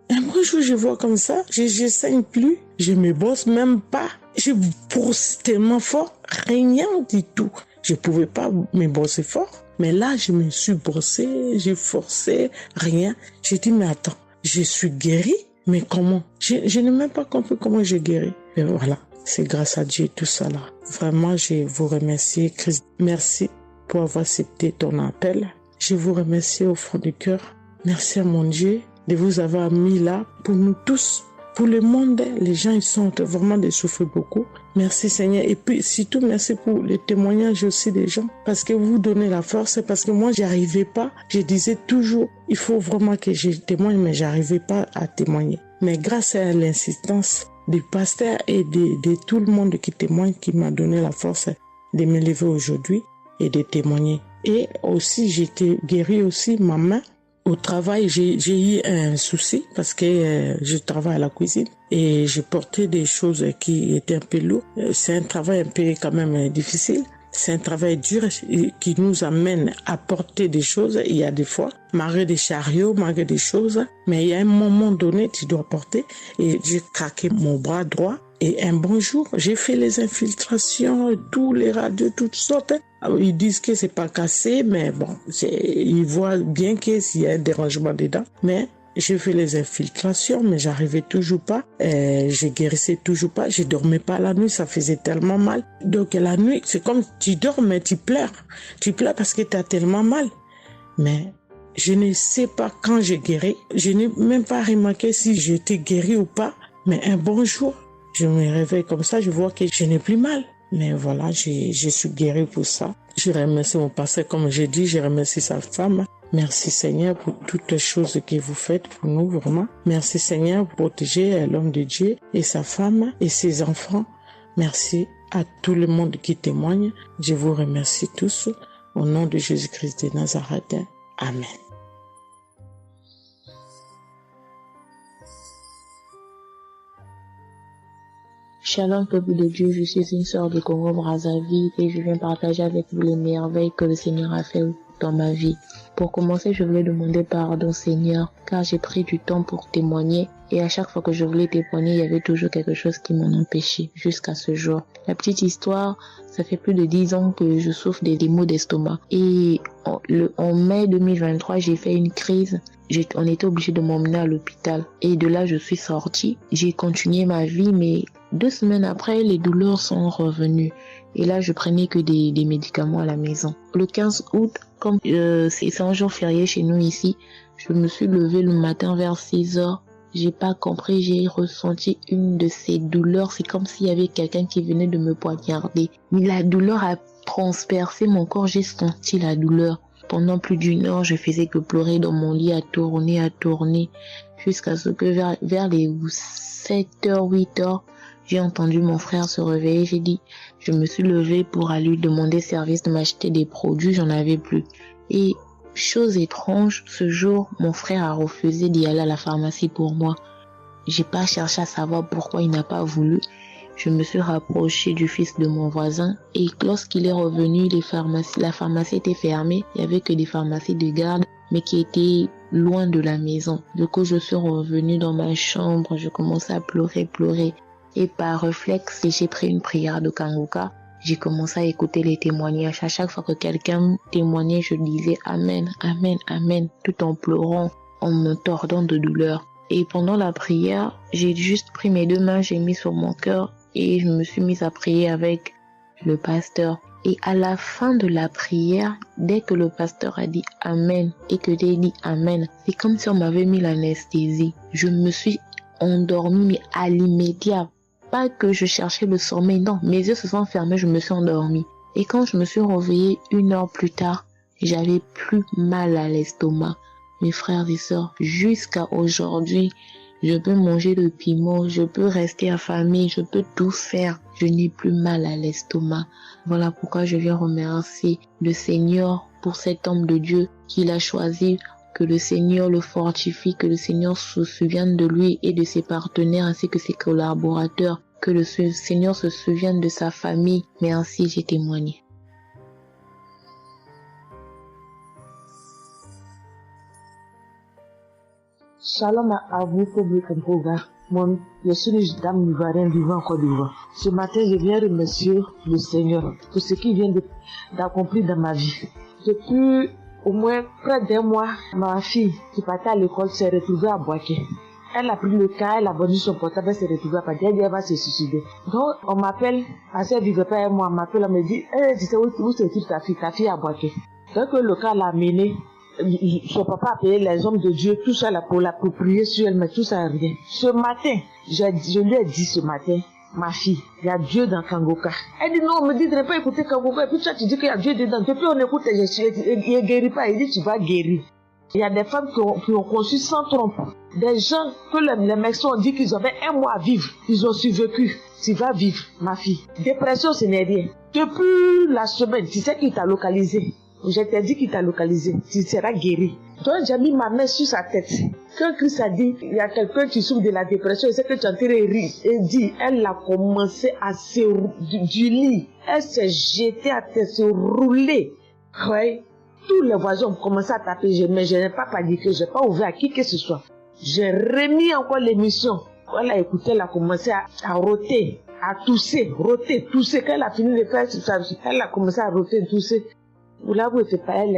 Un bon jour, je vois comme ça, je saigne plus. Je me bosse même pas. Je brosse tellement fort, rien du tout. Je pouvais pas me bosser fort. Mais là, je me suis brossé, j'ai forcé, rien. J'ai dit, mais attends, je suis guéri, mais comment? Je n'ai même pas compris comment j'ai guéri. Et voilà, c'est grâce à Dieu tout ça là. Vraiment, je vous remercie, Christ. Merci pour avoir accepté ton appel. Je vous remercie au fond du cœur. Merci à mon Dieu de vous avoir mis là pour nous tous. Pour le monde, les gens ils sont vraiment de souffrir beaucoup. Merci Seigneur. Et puis surtout merci pour le témoignage aussi des gens. Parce que vous donnez la force. Parce que moi, j'y arrivais pas. Je disais toujours, il faut vraiment que je témoigne, mais j'arrivais pas à témoigner. Mais grâce à l'insistance du pasteur et de tout le monde qui témoigne, qui m'a donné la force de me lever aujourd'hui et de témoigner. Et aussi, j'étais guérie aussi, ma main. Au travail, j'ai eu un souci parce que je travaille à la cuisine et j'ai porté des choses qui étaient un peu lourdes. C'est un travail un peu quand même difficile. C'est un travail dur qui nous amène à porter des choses. Il y a des fois, malgré des chariots, malgré des choses, mais il y a un moment donné, tu dois porter. Et j'ai craqué mon bras droit. Et un bon jour, j'ai fait les infiltrations, tous les radios, toutes sortes. Ils disent que c'est pas cassé, mais bon, ils voient bien qu'il y a un dérangement dedans. Mais j'ai fait les infiltrations, mais j'arrivais toujours pas. Je guérissais toujours pas. Je dormais pas la nuit, ça faisait tellement mal. Donc la nuit, c'est comme tu dors, mais tu pleures. Tu pleures parce que tu as tellement mal. Mais je ne sais pas quand j'ai guéri. Je n'ai même pas remarqué si j'étais guéri ou pas. Mais un bon jour, je me réveille comme ça, je vois que je n'ai plus mal. Mais voilà, je suis guérie pour ça. Je remercie mon pasteur, comme j'ai dit, je remercie sa femme. Merci Seigneur pour toutes les choses que vous faites pour nous, vraiment. Merci Seigneur pour protéger l'homme de Dieu et sa femme et ses enfants. Merci à tout le monde qui témoigne. Je vous remercie tous. Au nom de Jésus-Christ de Nazareth. Amen. Shalom peuple de Dieu, je suis une sœur de Congo-Brazzaville et je viens partager avec vous les merveilles que le Seigneur a fait dans ma vie. Pour commencer, je voulais demander pardon Seigneur, car j'ai pris du temps pour témoigner et à chaque fois que je voulais témoigner, il y avait toujours quelque chose qui m'en empêchait jusqu'à ce jour. La petite histoire, ça fait plus de 10 ans que je souffre des maux d'estomac et en mai 2023, j'ai fait une crise. On était obligé de m'emmener à l'hôpital et de là, je suis sortie. J'ai continué ma vie, mais 2 semaines après, les douleurs sont revenues. Et là, je prenais que des médicaments à la maison. Le 15 août, comme c'est un jour férié chez nous ici, je me suis levée le matin vers 6 heures. J'ai pas compris, j'ai ressenti une de ces douleurs. C'est comme s'il y avait quelqu'un qui venait de me poignarder. Mais la douleur a transpercé mon corps, j'ai senti la douleur. Pendant plus d'1 heure, je faisais que pleurer dans mon lit, à tourner, jusqu'à ce que vers les 7h, 8h, j'ai entendu mon frère se réveiller. Je me suis levée pour aller lui demander service de m'acheter des produits, j'en avais plus. Et chose étrange, ce jour, mon frère a refusé d'y aller à la pharmacie pour moi. J'ai pas cherché à savoir pourquoi il n'a pas voulu. Je me suis rapprochée du fils de mon voisin et lorsqu'il est revenu, la pharmacie était fermée. Il y avait que des pharmacies de garde, mais qui étaient loin de la maison. Du coup, je suis revenue dans ma chambre, je commençais à pleurer. Et par réflexe, j'ai pris une prière de Kanguka. J'ai commencé à écouter les témoignages. À chaque fois que quelqu'un témoignait, je disais Amen, Amen, Amen, tout en pleurant, en me tordant de douleur. Et pendant la prière, j'ai juste pris mes 2 mains, j'ai mis sur mon cœur et je me suis mise à prier avec le pasteur. Et à la fin de la prière, dès que le pasteur a dit Amen et que j'ai dit Amen, c'est comme si on m'avait mis l'anesthésie. Je me suis endormie, mais à l'immédiat. Pas que je cherchais le sommeil, non. Mes yeux se sont fermés, je me suis endormie. Et quand je me suis réveillée 1 heure plus tard, j'avais plus mal à l'estomac. Mes frères et sœurs, jusqu'à aujourd'hui, je peux manger le piment, je peux rester affamée, je peux tout faire. Je n'ai plus mal à l'estomac. Voilà pourquoi je viens remercier le Seigneur pour cet homme de Dieu qu'il a choisi. Que le Seigneur le fortifie, que le Seigneur se souvienne de lui et de ses partenaires ainsi que ses collaborateurs. Que le Seigneur se souvienne de sa famille. Mais ainsi j'ai témoigné. Shalom à vous, public Kangoga. Je suis une dame ivoirienne vivant en Côte d'Ivoire. Ce matin, je viens remercier le Seigneur pour ce qu'il vient d'accomplir dans ma vie. Depuis au moins près d'1 mois, ma fille qui partait à l'école s'est retrouvée à Boaké. Elle a pris le cas, elle a vendu son portable, elle s'est retrouvée à Boaké, elle va se suicider. Donc, on m'appelle, parce qu'elle vivait pas avec moi, on m'appelle, on me dit, tu sais où se trouve ta fille à Boaké. Donc, le cas l'a amenée son papa a payé les hommes de Dieu, tout ça là pour prier sur elle, mais tout ça rien. Ce matin, je lui ai dit ce matin, ma fille, il y a Dieu dans Kangoka. Elle dit non, on me dit de ne pas écouter Kangoka, et puis toi tu dis qu'il y a Dieu dedans. Depuis on écoute, il ne guérit pas, il dit tu vas guérir. Il y a des femmes qui ont conçu sans trompe. Des gens que les médecins ont dit qu'ils avaient 1 mois à vivre, ils ont survécu. Tu vas vivre, ma fille. Dépression, ce n'est rien. Depuis la semaine, tu sais qu'il t'a localisé. Je t'ai dit qu'il t'a localisé. Tu seras guéri. Donc j'ai mis ma main sur sa tête. Quand Christ a dit, il y a quelqu'un qui souffre de la dépression, il sait que tu es en train de rire. Et dit, elle a commencé à se du lit. Elle s'est jetée à terre, se rouler. Ouais. Tous les voisins ont commencé à taper, mais je n'ai pas paniqué, je n'ai pas ouvert à qui que ce soit. J'ai remis encore l'émission. Elle a écouté, elle a commencé à roter, à tousser, roter, tousser. Quand elle a fini de faire ça, elle a commencé à roter, tousser. Vous l'avouez, c'est pas elle,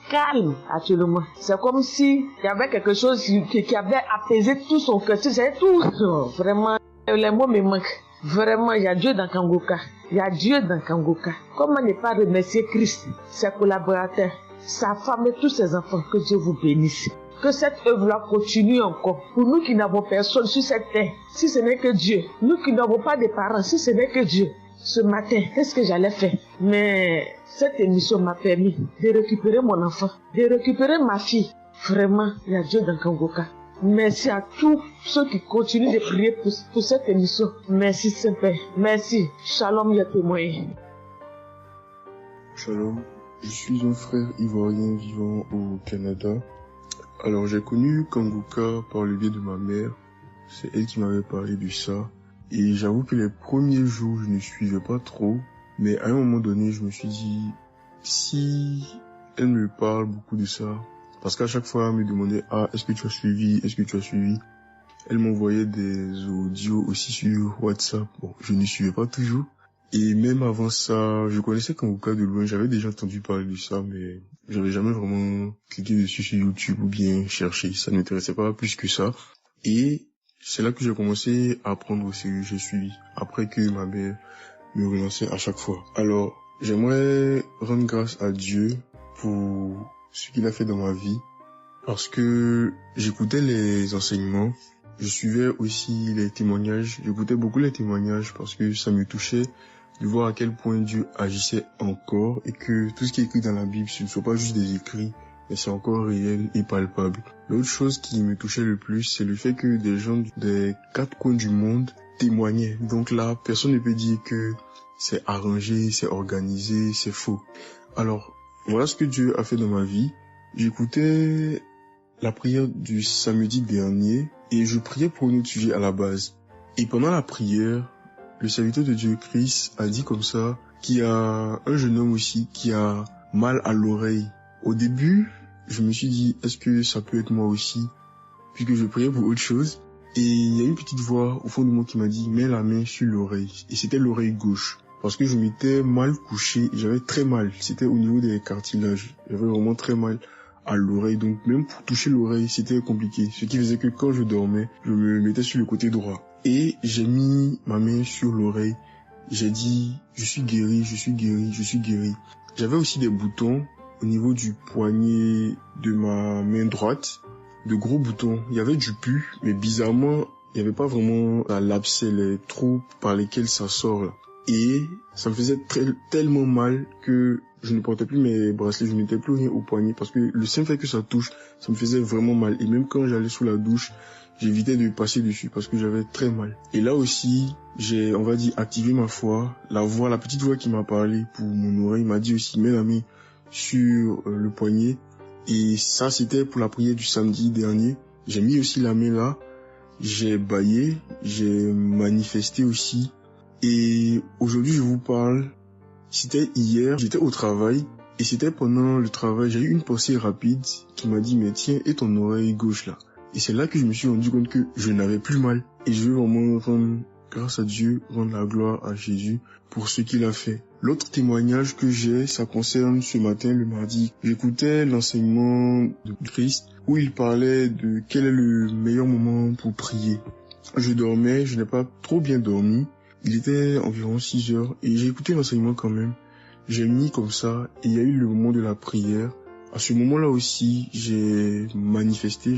calme actuellement. C'est comme si il y avait quelque chose qui avait apaisé tout son cœur. C'est tout. Oh, vraiment, les mots me manquent. Vraiment, il y a Dieu dans Kangoka. Il y a Dieu dans Kangoka. Comment ne pas remercier Christ, ses collaborateurs, sa femme et tous ses enfants. Que Dieu vous bénisse. Que cette œuvre-là continue encore. Pour nous qui n'avons personne sur cette terre, si ce n'est que Dieu. Nous qui n'avons pas de parents, si ce n'est que Dieu. Ce matin, qu'est-ce que j'allais faire? Mais cette émission m'a permis de récupérer mon enfant, de récupérer ma fille. Vraiment, il y a Dieu dans Kangoka. Merci à tous ceux qui continuent de prier pour cette émission. Merci Saint-Père. Merci. Shalom les témoins. Shalom. Je suis un frère ivoirien vivant au Canada. Alors j'ai connu Kangoka par le biais de ma mère. C'est elle qui m'avait parlé de ça. Et j'avoue que les premiers jours, je ne suivais pas trop. Mais à un moment donné, je me suis dit, si elle me parle beaucoup de ça, parce qu'à chaque fois, elle me demandait, est-ce que tu as suivi, est-ce que tu as suivi? Elle m'envoyait des audios aussi sur WhatsApp. Bon, je ne suivais pas toujours. Et même avant ça, je connaissais Kangoka de loin, j'avais déjà entendu parler de ça, mais j'avais jamais vraiment cliqué dessus sur YouTube ou bien cherché. Ça ne m'intéressait pas plus que ça. Et c'est là que j'ai commencé à apprendre au sérieux, j'ai suivi. Après que ma mère me relançait à chaque fois. Alors, j'aimerais rendre grâce à Dieu pour ce qu'il a fait dans ma vie. Parce que j'écoutais les enseignements. Je suivais aussi les témoignages. J'écoutais beaucoup les témoignages parce que ça me touchait de voir à quel point Dieu agissait encore et que tout ce qui est écrit dans la Bible, ce ne sont pas juste des écrits, mais c'est encore réel et palpable. L'autre chose qui me touchait le plus, c'est le fait que des gens des 4 coins du monde témoignaient. Donc là, personne ne peut dire que c'est arrangé, c'est organisé, c'est faux. Alors, voilà ce que Dieu a fait dans ma vie. J'écoutais la prière du samedi dernier et je priais pour un autre sujet à la base. Et pendant la prière, le serviteur de Dieu, Christ, a dit comme ça qu'il y a un jeune homme aussi qui a mal à l'oreille. Au début, je me suis dit, est-ce que ça peut être moi aussi? Puisque je priais pour autre chose. Et il y a une petite voix au fond de moi qui m'a dit, mets la main sur l'oreille. Et c'était l'oreille gauche. Parce que je m'étais mal couché, j'avais très mal. C'était au niveau des cartilages. J'avais vraiment très mal à l'oreille. Donc même pour toucher l'oreille, c'était compliqué. Ce qui faisait que quand je dormais, je me mettais sur le côté droit. Et j'ai mis ma main sur l'oreille. J'ai dit, je suis guéri, je suis guéri, je suis guéri. J'avais aussi des boutons au niveau du poignet de ma main droite. De gros boutons. Il y avait du pus, mais bizarrement, il n'y avait pas vraiment l'abcès, les trous par lesquels ça sort là. Et ça me faisait tellement mal que je ne portais plus mes bracelets, je ne mettais plus rien au poignet parce que le simple fait que ça touche, ça me faisait vraiment mal. Et même quand j'allais sous la douche, j'évitais de passer dessus parce que j'avais très mal. Et là aussi, j'ai, on va dire, activé ma foi. La petite voix qui m'a parlé pour mon oreille m'a dit aussi, mets la main sur le poignet. Et ça, c'était pour la prière du samedi dernier. J'ai mis aussi la main là. J'ai bâillé, j'ai manifesté aussi. Et aujourd'hui, je vous parle, c'était hier, j'étais au travail. Et c'était pendant le travail, j'ai eu une pensée rapide qui m'a dit, mais tiens, et ton oreille gauche là? Et c'est là que je me suis rendu compte que je n'avais plus mal. Et je veux vraiment rendre grâce à Dieu, rendre la gloire à Jésus pour ce qu'il a fait. L'autre témoignage que j'ai, ça concerne ce matin, le mardi. J'écoutais l'enseignement de Christ où il parlait de quel est le meilleur moment pour prier. Je dormais, je n'ai pas trop bien dormi. Il était environ 6 heures et j'ai écouté l'enseignement quand même. J'ai mis comme ça et il y a eu le moment de la prière. À ce moment-là aussi, j'ai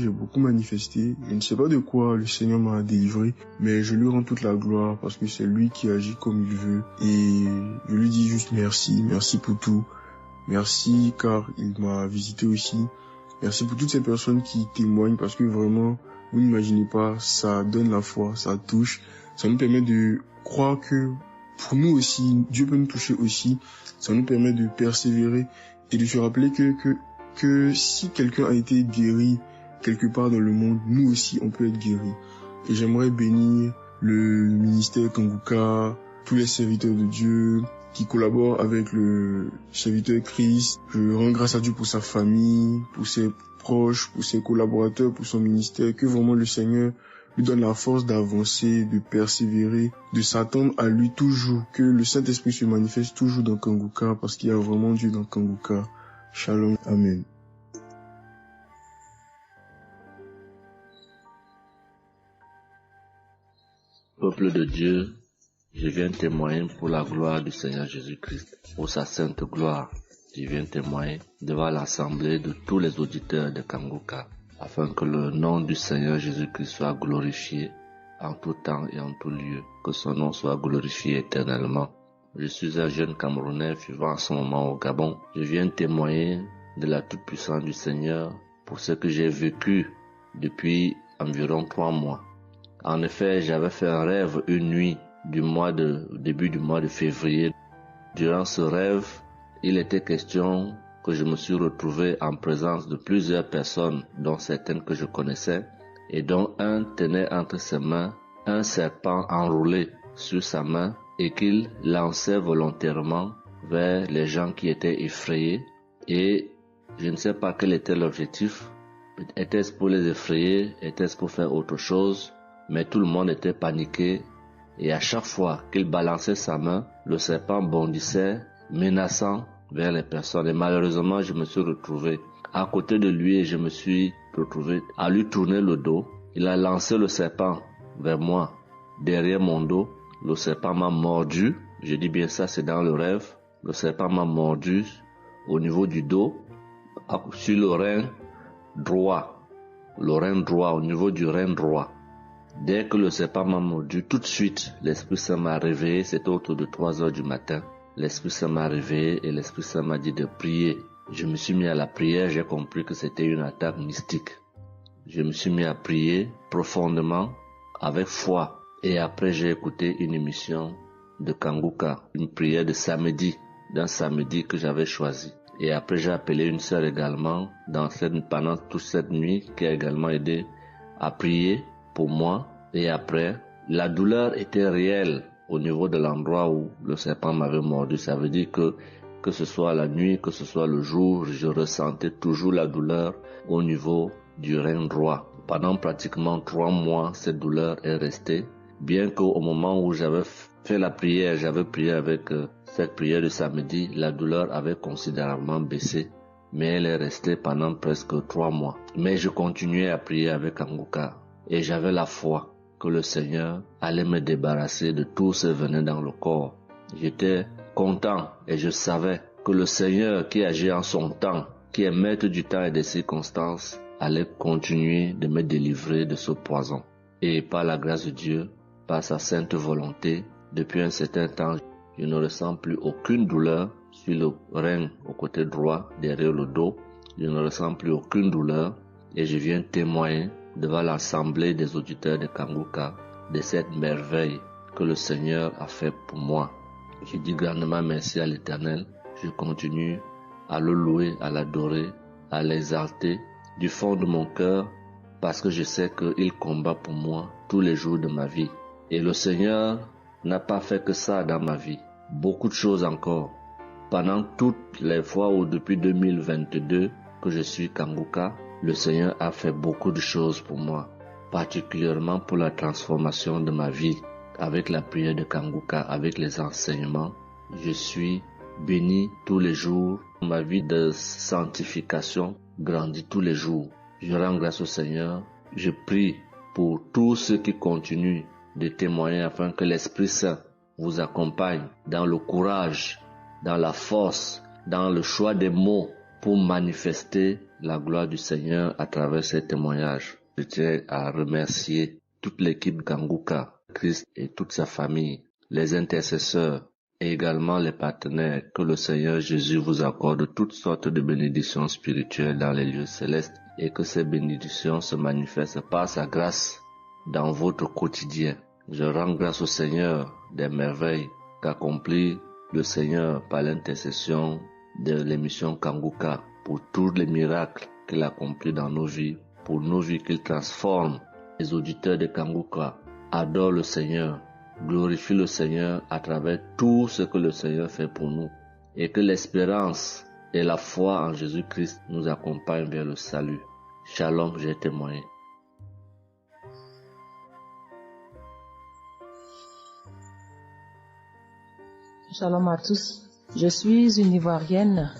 beaucoup manifesté. Je ne sais pas de quoi le Seigneur m'a délivré, mais je lui rends toute la gloire parce que c'est lui qui agit comme il veut. Et je lui dis juste merci pour tout. Merci car il m'a visité aussi. Merci pour toutes ces personnes qui témoignent parce que vraiment, vous n'imaginez pas, ça donne la foi, ça touche. Ça nous permet de croire que pour nous aussi, Dieu peut nous toucher aussi. Ça nous permet de persévérer et de se rappeler que si quelqu'un a été guéri quelque part dans le monde, nous aussi on peut être guéris. Et j'aimerais bénir le ministère Kanguka, tous les serviteurs de Dieu qui collaborent avec le serviteur Christ. Je rends grâce à Dieu pour sa famille, pour ses proches, pour ses collaborateurs, pour son ministère, que vraiment le Seigneur lui donne la force d'avancer, de persévérer, de s'attendre à lui toujours, que le Saint-Esprit se manifeste toujours dans Kanguka, parce qu'il y a vraiment Dieu dans Kanguka. Shalom, Amen. Peuple de Dieu, je viens témoigner pour la gloire du Seigneur Jésus-Christ, pour sa sainte gloire. Je viens témoigner devant l'assemblée de tous les auditeurs de Kanguka, afin que le nom du Seigneur Jésus-Christ soit glorifié en tout temps et en tout lieu, que son nom soit glorifié éternellement. Je suis un jeune Camerounais vivant en ce moment au Gabon. Je viens témoigner de la toute-puissance du Seigneur pour ce que j'ai vécu depuis environ 3 mois. En effet, j'avais fait un rêve une nuit début du mois de février. Durant ce rêve, il était question que je me suis retrouvé en présence de plusieurs personnes, dont certaines que je connaissais, et dont un tenait entre ses mains un serpent enroulé sur sa main et qu'il lançait volontairement vers les gens qui étaient effrayés. Et je ne sais pas quel était l'objectif. Était-ce pour les effrayer? Était-ce pour faire autre chose? Mais tout le monde était paniqué. Et à chaque fois qu'il balançait sa main, le serpent bondissait, menaçant vers les personnes. Et malheureusement, je me suis retrouvé à côté de lui et je me suis retrouvé à lui tourner le dos. Il a lancé le serpent vers moi, derrière mon dos. Le serpent m'a mordu. Je dis bien ça, c'est dans le rêve. Le serpent m'a mordu au niveau du dos, sur le rein droit. Le rein droit, au niveau du rein droit. Dès que le serpent m'a mordu, tout de suite, l'Esprit Saint m'a réveillé. C'était autour de 3 heures du matin. L'Esprit Saint m'a réveillé et l'Esprit Saint m'a dit de prier. Je me suis mis à la prière, j'ai compris que c'était une attaque mystique. Je me suis mis à prier profondément, avec foi. Et après, j'ai écouté une émission de Kanguka, une prière de samedi, d'un samedi que j'avais choisi. Et après, j'ai appelé une sœur également pendant toute cette nuit qui a également aidé à prier pour moi. Et après, la douleur était réelle au niveau de l'endroit où le serpent m'avait mordu. Ça veut dire que ce soit la nuit, que ce soit le jour, je ressentais toujours la douleur au niveau du rein droit. Pendant pratiquement 3 mois, cette douleur est restée. Bien qu'au moment où j'avais fait la prière, j'avais prié avec cette prière de samedi, la douleur avait considérablement baissé. Mais elle est restée pendant presque 3 mois. Mais je continuais à prier avec Kanguka. Et j'avais la foi que le Seigneur allait me débarrasser de tout ce venin dans le corps. J'étais content et je savais que le Seigneur qui agit en son temps, qui est maître du temps et des circonstances, allait continuer de me délivrer de ce poison. Et par la grâce de Dieu, par sa sainte volonté, depuis un certain temps, je ne ressens plus aucune douleur sur le rein au côté droit, derrière le dos. Je ne ressens plus aucune douleur et je viens témoigner devant l'assemblée des auditeurs de Kanguka de cette merveille que le Seigneur a fait pour moi. Je dis grandement merci à l'Éternel. Je continue à le louer, à l'adorer, à l'exalter du fond de mon cœur parce que je sais qu'il combat pour moi tous les jours de ma vie. Et le Seigneur n'a pas fait que ça dans ma vie. Beaucoup de choses encore. Pendant toutes les fois où depuis 2022 que je suis Kanguka, le Seigneur a fait beaucoup de choses pour moi, particulièrement pour la transformation de ma vie. Avec la prière de Kanguka, avec les enseignements, je suis béni tous les jours. Ma vie de sanctification grandit tous les jours. Je rends grâce au Seigneur. Je prie pour tous ceux qui continuent de témoigner afin que l'Esprit Saint vous accompagne dans le courage, dans la force, dans le choix des mots pour manifester la gloire du Seigneur à travers ces témoignages. Je tiens à remercier toute l'équipe Kanguka, Christ et toute sa famille, les intercesseurs et également les partenaires. Que le Seigneur Jésus vous accorde toutes sortes de bénédictions spirituelles dans les lieux célestes et que ces bénédictions se manifestent par sa grâce dans votre quotidien. Je rends grâce au Seigneur des merveilles qu'accomplit le Seigneur par l'intercession de l'émission Kanguka pour tous les miracles qu'il accomplit dans nos vies, pour nos vies qu'il transforme. Les auditeurs de Kanguka adorent le Seigneur, glorifient le Seigneur à travers tout ce que le Seigneur fait pour nous et que l'espérance et la foi en Jésus-Christ nous accompagnent vers le salut. Shalom, j'ai témoigné. Shalom à tous. Je suis une Ivoirienne.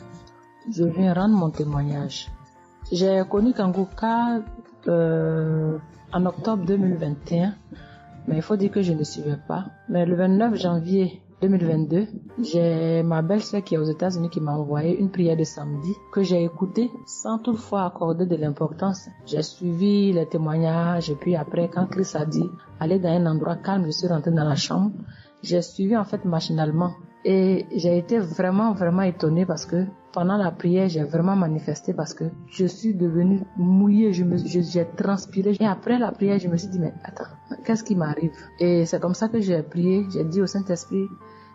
Je viens rendre mon témoignage. J'ai connu Kanguka en octobre 2021, mais il faut dire que je ne suivais pas. Mais le 29 janvier 2022, j'ai ma belle-sœur qui est aux États-Unis qui m'a envoyé une prière de samedi que j'ai écoutée sans toutefois accorder de l'importance. J'ai suivi les témoignages et puis après, quand Christ a dit aller dans un endroit calme, je suis rentrée dans la chambre. J'ai suivi en fait machinalement et j'ai été vraiment étonnée parce que pendant la prière, j'ai vraiment manifesté parce que je suis devenue mouillée, j'ai transpiré. Et après la prière, je me suis dit, mais attends, qu'est-ce qui m'arrive? Et c'est comme ça que j'ai prié, j'ai dit au Saint-Esprit,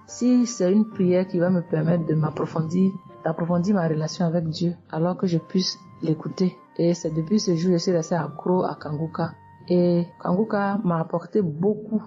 si c'est une prière qui va me permettre d'approfondir ma relation avec Dieu, alors que je puisse l'écouter. Et c'est depuis ce jour que je suis restée accro à Kanguka. Et Kanguka m'a apporté beaucoup.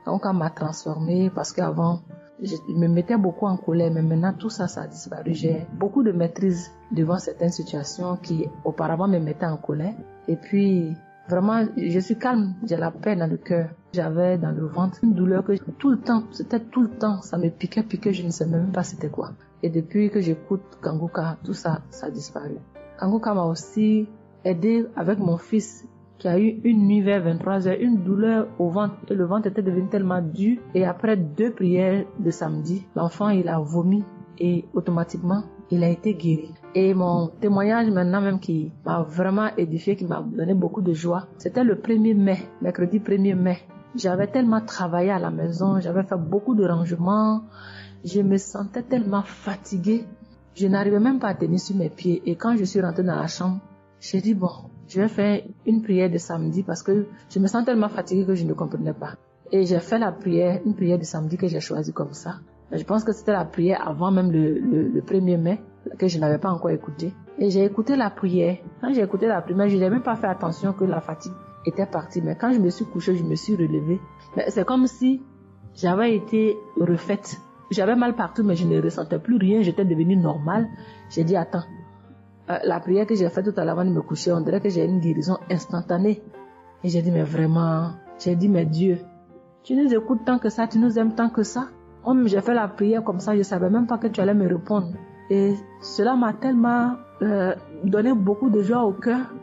Kanguka m'a transformée parce qu'avant, je me mettais beaucoup en colère, mais maintenant tout ça a disparu. J'ai beaucoup de maîtrise devant certaines situations qui auparavant me mettaient en colère. Et puis, vraiment, je suis calme, j'ai la paix dans le cœur. J'avais dans le ventre une douleur que tout le temps, ça me piquait, je ne sais même pas c'était quoi. Et depuis que j'écoute Kanguka, tout ça a disparu. Kanguka m'a aussi aidé avec mon fils qui a eu une nuit vers 23h, une douleur au ventre et le ventre était devenu tellement dur et après 2 prières de samedi, l'enfant il a vomi et automatiquement il a été guéri. Et mon témoignage maintenant même qui m'a vraiment édifié, qui m'a donné beaucoup de joie, c'était le 1er mai, mercredi 1er mai. J'avais tellement travaillé à la maison, j'avais fait beaucoup de rangements, je me sentais tellement fatiguée, je n'arrivais même pas à tenir sur mes pieds et quand je suis rentrée dans la chambre, j'ai dit bon, je vais faire une prière de samedi parce que je me sens tellement fatiguée que je ne comprenais pas. Et j'ai fait une prière de samedi que j'ai choisie comme ça. Je pense que c'était la prière avant même le 1er mai que je n'avais pas encore écouté. Et j'ai écouté la prière. Quand j'ai écouté la prière, je n'ai même pas fait attention que la fatigue était partie. Mais quand je me suis couchée, je me suis relevée. Mais c'est comme si j'avais été refaite. J'avais mal partout, mais je ne ressentais plus rien. J'étais devenue normale. J'ai dit, attends. La prière que j'ai faite tout à l'heure avant de me coucher, on dirait que j'ai une guérison instantanée. Et j'ai dit, mais vraiment, mais Dieu, tu nous écoutes tant que ça, tu nous aimes tant que ça. J'ai fait la prière comme ça, je ne savais même pas que tu allais me répondre. Et cela m'a tellement donné beaucoup de joie au cœur.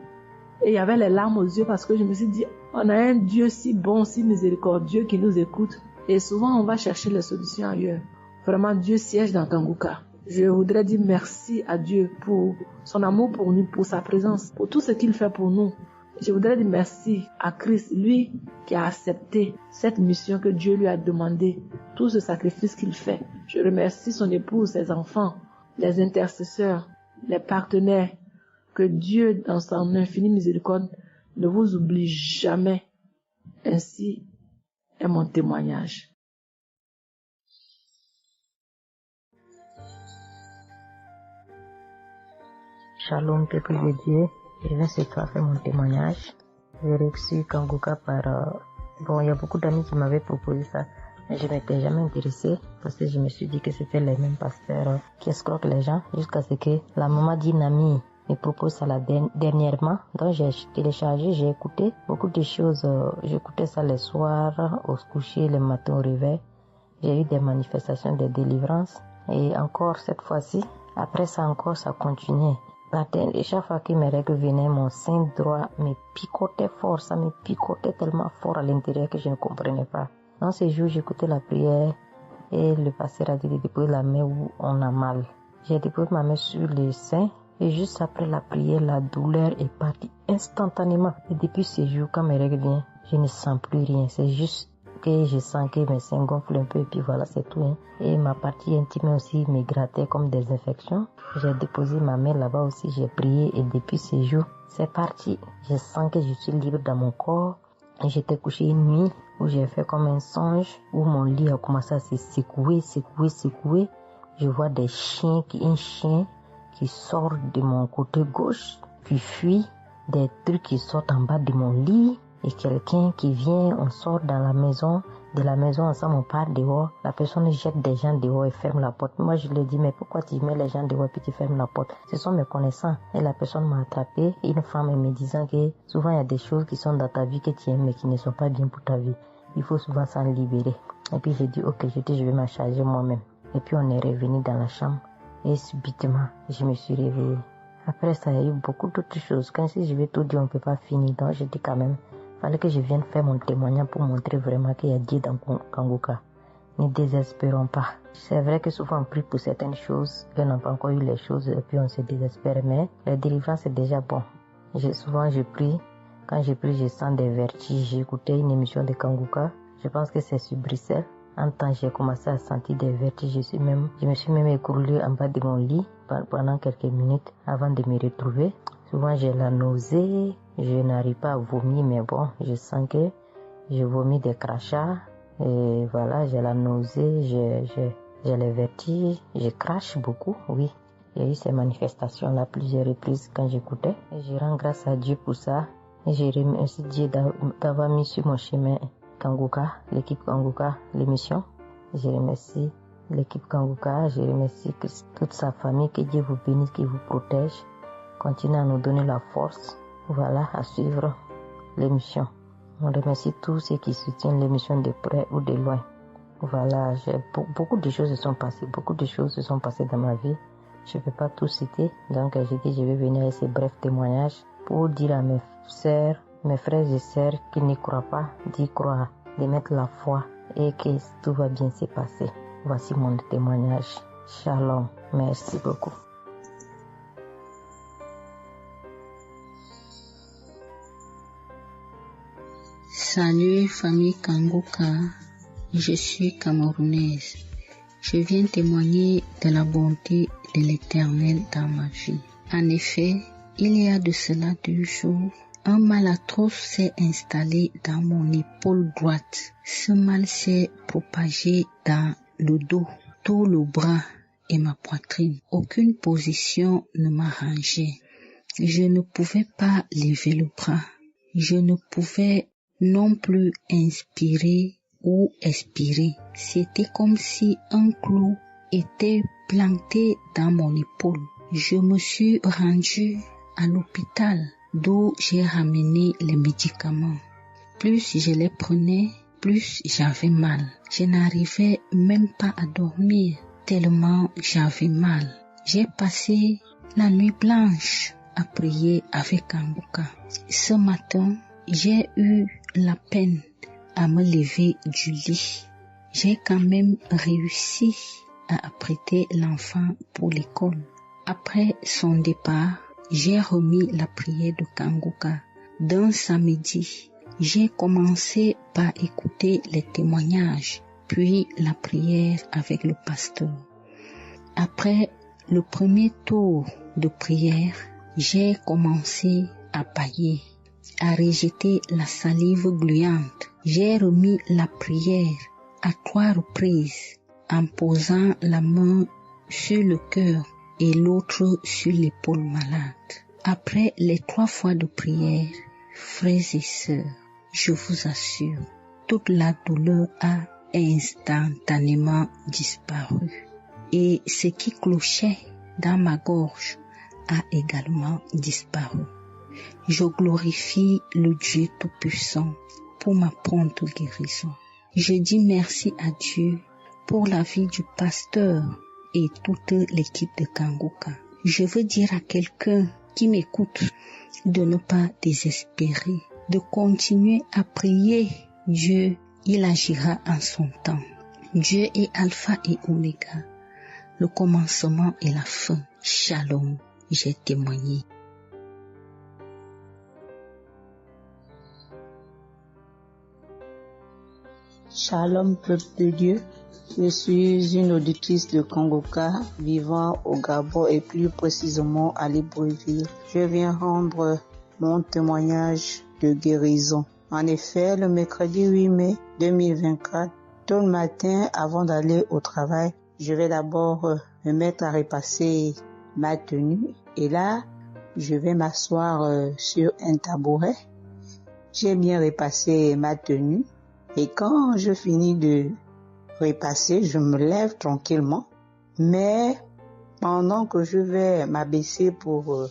Et il y avait les larmes aux yeux parce que je me suis dit, on a un Dieu si bon, si miséricordieux qui nous écoute. Et souvent, on va chercher les solutions ailleurs. Vraiment, Dieu siège dans Kanguka. Je voudrais dire merci à Dieu pour son amour pour nous, pour sa présence, pour tout ce qu'il fait pour nous. Je voudrais dire merci à Christ, lui qui a accepté cette mission que Dieu lui a demandé, tout ce sacrifice qu'il fait. Je remercie son épouse, ses enfants, les intercesseurs, les partenaires. Que Dieu, dans son infinie miséricorde, ne vous oublie jamais. Ainsi est mon témoignage. Shalom, peuple de Dieu. Je vais cette fois faire mon témoignage. J'ai reçu Kanguka par... il y a beaucoup d'amis qui m'avaient proposé ça. Mais je n'étais jamais intéressée parce que je me suis dit que c'était les mêmes pasteurs qui escroquent les gens jusqu'à ce que la maman d'une amie me propose ça dernièrement. Donc j'ai téléchargé, j'ai écouté beaucoup de choses. J'écoutais ça les soirs, au coucher, le matin au réveil. J'ai eu des manifestations de délivrance. Et encore cette fois-ci, après ça encore, ça continuait. Et chaque fois que mes règles venaient, mon sein droit me picotait fort. Ça me picotait tellement fort à l'intérieur que je ne comprenais pas. Dans ces jours, j'écoutais la prière et le pasteur a dit de déposer la main où on a mal. J'ai déposé ma main sur le sein et juste après la prière, la douleur est partie instantanément. Et depuis ce jour, quand mes règles viennent, je ne sens plus rien. C'est juste que je sens que mes seins gonflent un peu et puis voilà, c'est tout. Hein. Et ma partie intime aussi me grattait comme des infections. J'ai déposé ma main là-bas aussi, j'ai prié et depuis ce jour, c'est parti. Je sens que je suis libre dans mon corps. Et j'étais couché une nuit où j'ai fait comme un songe, où mon lit a commencé à se secouer. Je vois un chien qui sort de mon côté gauche, qui fuit, des trucs qui sortent en bas de mon lit. Et quelqu'un qui vient, on sort dans la maison, de la maison ensemble, on part dehors. La personne jette des gens dehors et ferme la porte. Moi, je lui dis, mais pourquoi tu mets les gens dehors et puis tu fermes la porte? Ce sont mes connaissants. Et la personne m'a attrapé. Une femme me disant que souvent il y a des choses qui sont dans ta vie que tu aimes mais qui ne sont pas bien pour ta vie. Il faut souvent s'en libérer. Et puis j'ai dit, ok, je vais m'en charger moi-même. Et puis on est revenu dans la chambre. Et subitement, je me suis réveillée. Après ça, il y a eu beaucoup d'autres choses. Quand si je vais tout dire, on ne peut pas finir. Donc je dis quand même, fallait que je vienne faire mon témoignage pour montrer vraiment qu'il y a Dieu dans Kanguka. Ne désespérons pas. C'est vrai que souvent on prie pour certaines choses, qu'on n'a pas encore eu les choses et puis on se désespère, mais la délivrance est déjà bon. Souvent je prie, quand je prie je sens des vertiges. J'ai écouté une émission de Kanguka, je pense que c'est sur Bruxelles. En temps j'ai commencé à sentir des vertiges, je me suis même écroulée en bas de mon lit pendant quelques minutes avant de me retrouver. Souvent j'ai la nausée, je n'arrive pas à vomir, mais bon, je sens que je vomis des crachats. Et voilà, j'ai la nausée, j'ai les vertiges, je crache beaucoup, oui. Il y a eu ces manifestations-là plusieurs reprises quand j'écoutais. Et je rends grâce à Dieu pour ça. Et je remercie Dieu d'avoir mis sur mon chemin Kanguka, l'équipe Kanguka, l'émission. Je remercie l'équipe Kanguka, je remercie toute sa famille, que Dieu vous bénisse, qu'il vous protège. Continuez à nous donner la force, voilà, à suivre l'émission. On remercie tous ceux qui soutiennent l'émission de près ou de loin. Voilà, beaucoup de choses se sont passées dans ma vie. Je ne peux pas tout citer, donc j'ai dit je vais venir avec ces brefs témoignages pour dire à mes sœurs, mes frères et sœurs qui n'y croient pas, d'y croire, de mettre la foi et que tout va bien se passer. Voici mon témoignage. Shalom, merci beaucoup. Salut famille Kanguka, je suis camerounaise. Je viens témoigner de la bonté de l'Éternel dans ma vie. En effet, il y a de cela 2 jours, un mal atroce s'est installé dans mon épaule droite. Ce mal s'est propagé dans le dos, tout le bras et ma poitrine. Aucune position ne m'arrangeait. Je ne pouvais pas lever le bras. Je ne pouvais non plus inspirer ou expirer. C'était comme si un clou était planté dans mon épaule. Je me suis rendue à l'hôpital d'où j'ai ramené les médicaments. Plus je les prenais, plus j'avais mal. Je n'arrivais même pas à dormir tellement j'avais mal. J'ai passé la nuit blanche à prier avec Kanguka. Ce matin, j'ai eu la peine à me lever du lit. J'ai quand même réussi à apprêter l'enfant pour l'école. Après son départ, j'ai remis la prière de Kanguka. D'un samedi, j'ai commencé par écouter les témoignages, puis la prière avec le pasteur. Après le premier tour de prière, j'ai commencé à bâiller, à rejeter la salive gluante. J'ai remis la prière à 3 reprises en posant la main sur le cœur et l'autre sur l'épaule malade. Après les 3 fois de prière, frères et sœurs, je vous assure, toute la douleur a instantanément disparu. Et ce qui clochait dans ma gorge a également disparu. Je glorifie le Dieu Tout-Puissant pour ma prompte guérison. Je dis merci à Dieu pour la vie du pasteur et toute l'équipe de Kanguka. Je veux dire à quelqu'un qui m'écoute de ne pas désespérer, de continuer à prier. Dieu, il agira en son temps. Dieu est Alpha et Oméga, le commencement et la fin. Shalom, j'ai témoigné. Shalom, peuple de Dieu. Je suis une auditrice de Kangoka vivant au Gabon et plus précisément à Libreville. Je viens rendre mon témoignage de guérison. En effet, le mercredi 8 mai 2024, tôt le matin, avant d'aller au travail, je vais d'abord me mettre à repasser ma tenue et là, je vais m'asseoir sur un tabouret. J'ai bien repassé ma tenue et quand je finis de repasser, je me lève tranquillement. Mais pendant que je vais m'abaisser pour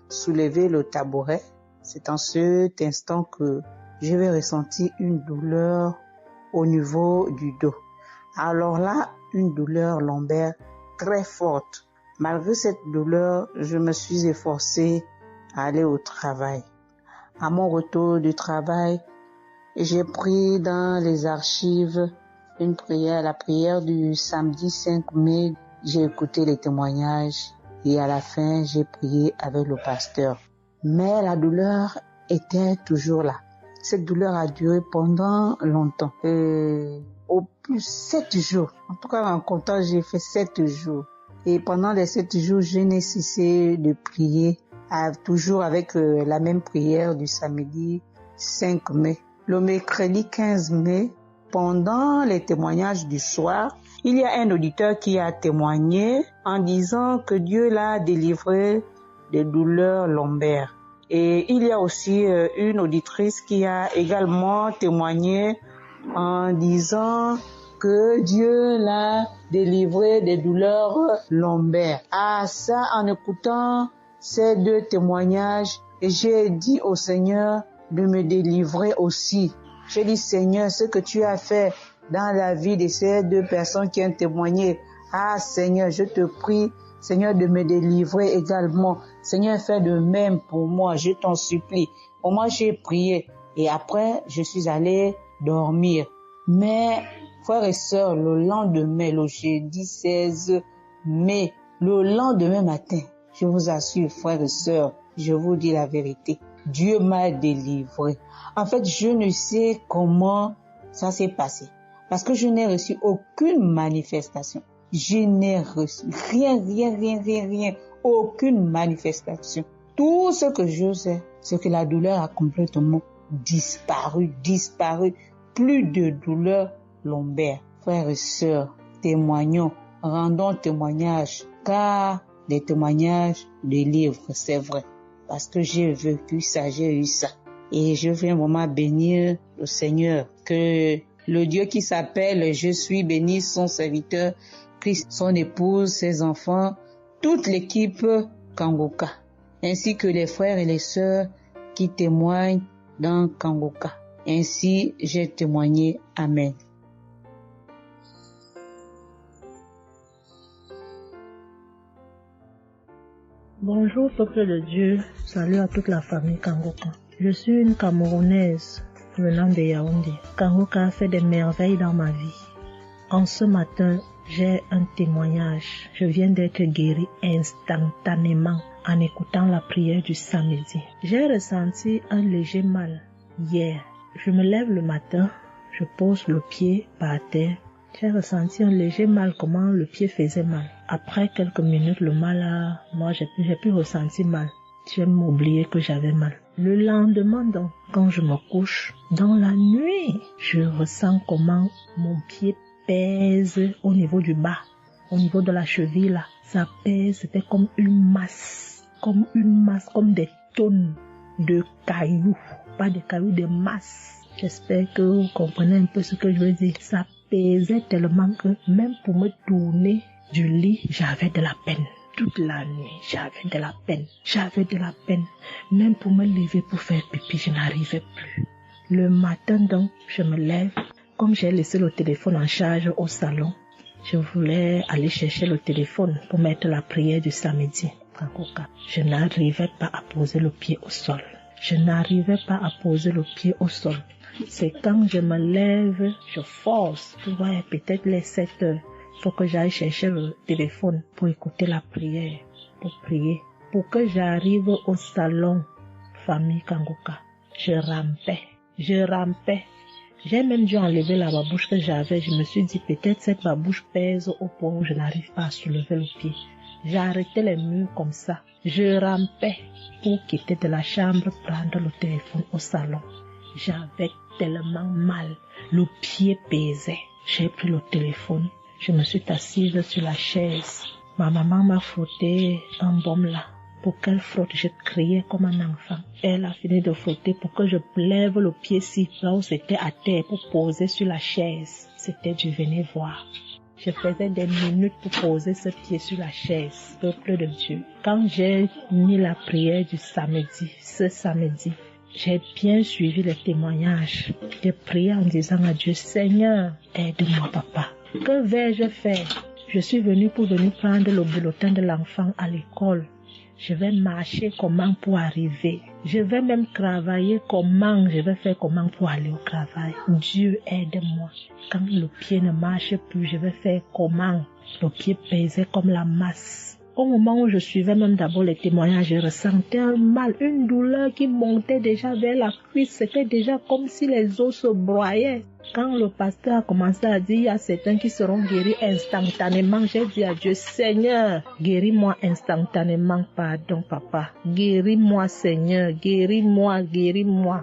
soulever le tabouret, c'est en cet instant que je vais ressentir une douleur au niveau du dos. Alors là, une douleur lombaire très forte. Malgré cette douleur, je me suis efforcée à aller au travail. À mon retour du travail, j'ai pris dans les archives une prière, la prière du samedi 5 mai. J'ai écouté les témoignages et à la fin, j'ai prié avec le pasteur. Mais la douleur était toujours là. Cette douleur a duré pendant longtemps. Au plus 7 jours. En tout cas, en comptant, j'ai fait 7 jours. Et pendant les 7 jours, je n'ai cessé de prier, toujours avec la même prière du samedi 5 mai. Le mercredi 15 mai, pendant les témoignages du soir, il y a un auditeur qui a témoigné en disant que Dieu l'a délivré des douleurs lombaires. Et il y a aussi une auditrice qui a également témoigné en disant que Dieu l'a délivré des douleurs lombaires. Ah, ça, en écoutant ces deux témoignages, j'ai dit au Seigneur de me délivrer aussi. J'ai dit, Seigneur, ce que tu as fait dans la vie de ces deux personnes qui ont témoigné, ah Seigneur, je te prie, Seigneur, de me délivrer également. Seigneur, fais de même pour moi, je t'en supplie. Pour moi, j'ai prié et après, je suis allé dormir. Mais, frères et sœurs, le lendemain, le jeudi 16 mai, le lendemain matin, je vous assure, frères et sœurs, je vous dis la vérité, Dieu m'a délivré. En fait, je ne sais comment ça s'est passé. Parce que je n'ai reçu aucune manifestation. Je n'ai reçu rien, aucune manifestation. Tout ce que je sais, c'est que la douleur a complètement disparu. Plus de douleur lombaire. Frères et sœurs, témoignons, rendons témoignage, car les témoignages délivrent, c'est vrai. Parce que j'ai vécu ça, j'ai eu ça. Et je veux vraiment bénir le Seigneur, que le Dieu qui s'appelle Je suis béni, son serviteur, Christ, son épouse, ses enfants, toute l'équipe Kangoka, ainsi que les frères et les sœurs qui témoignent dans Kangoka. Ainsi, j'ai témoigné. Amen. Bonjour peuple de Dieu, salut à toute la famille Kangoka. Je suis une Camerounaise venant de Yaoundé. Kangoka a fait des merveilles dans ma vie. En ce matin, j'ai un témoignage. Je viens d'être guérie instantanément en écoutant la prière du samedi. J'ai ressenti un léger mal hier. Je me lève le matin, je pose le pied par terre. J'ai ressenti un léger mal, comment le pied faisait mal. Après quelques minutes, le mal moi j'ai plus ressenti mal. J'ai oublié que j'avais mal. Le lendemain donc, quand je me couche, dans la nuit, je ressens comment mon pied pèse au niveau du bas, au niveau de la cheville là. Ça pèse, c'était comme une masse, comme des tonnes de cailloux. Pas de cailloux, des masses. J'espère que vous comprenez un peu ce que je veux dire. Ça pesait tellement que même pour me tourner du lit, j'avais de la peine. Toute la nuit, j'avais de la peine. Même pour me lever pour faire pipi, je n'arrivais plus. Le matin donc, je me lève. Comme j'ai laissé le téléphone en charge au salon, je voulais aller chercher le téléphone pour mettre la prière du samedi. Je n'arrivais pas à poser le pied au sol. C'est quand je me lève, je force. Tu vois, peut-être les 7 heures. faut que j'aille chercher le téléphone pour écouter la prière, pour prier. Pour que j'arrive au salon famille Kanguka, je rampais. J'ai même dû enlever la babouche que j'avais. Je me suis dit peut-être cette babouche pèse au point où je n'arrive pas à soulever le pied. J'ai arrêté les murs comme ça. Je rampais pour quitter de la chambre, prendre le téléphone au salon. J'avais tellement mal. Le pied pesait. J'ai pris le téléphone. Je me suis assise sur la chaise. Ma maman m'a frotté un baume là. Pour qu'elle frotte, je criais comme un enfant. Elle a fini de frotter pour que je lève le pied-ci, là où c'était à terre, pour poser sur la chaise. C'était du venez voir. Je faisais des minutes pour poser ce pied sur la chaise, peuple de Dieu. Quand j'ai mis la prière du samedi, ce samedi, j'ai bien suivi les témoignages. J'ai prié en disant à Dieu, Seigneur, aide-moi papa. Que vais-je faire? Je suis venue pour venir prendre le bulletin de l'enfant à l'école. Je vais marcher comment pour arriver. Je vais même travailler comment. Je vais faire comment pour aller au travail. Dieu aide-moi. Quand le pied ne marche plus, je vais faire comment. Le pied pesait comme la masse. Au moment où je suivais même d'abord les témoignages, je ressentais un mal, une douleur qui montait déjà vers la cuisse. C'était déjà comme si les os se broyaient. Quand le pasteur a commencé à dire, il y a certains qui seront guéris instantanément, j'ai dit à Dieu, Seigneur, guéris-moi instantanément, pardon papa. Guéris-moi Seigneur, guéris-moi.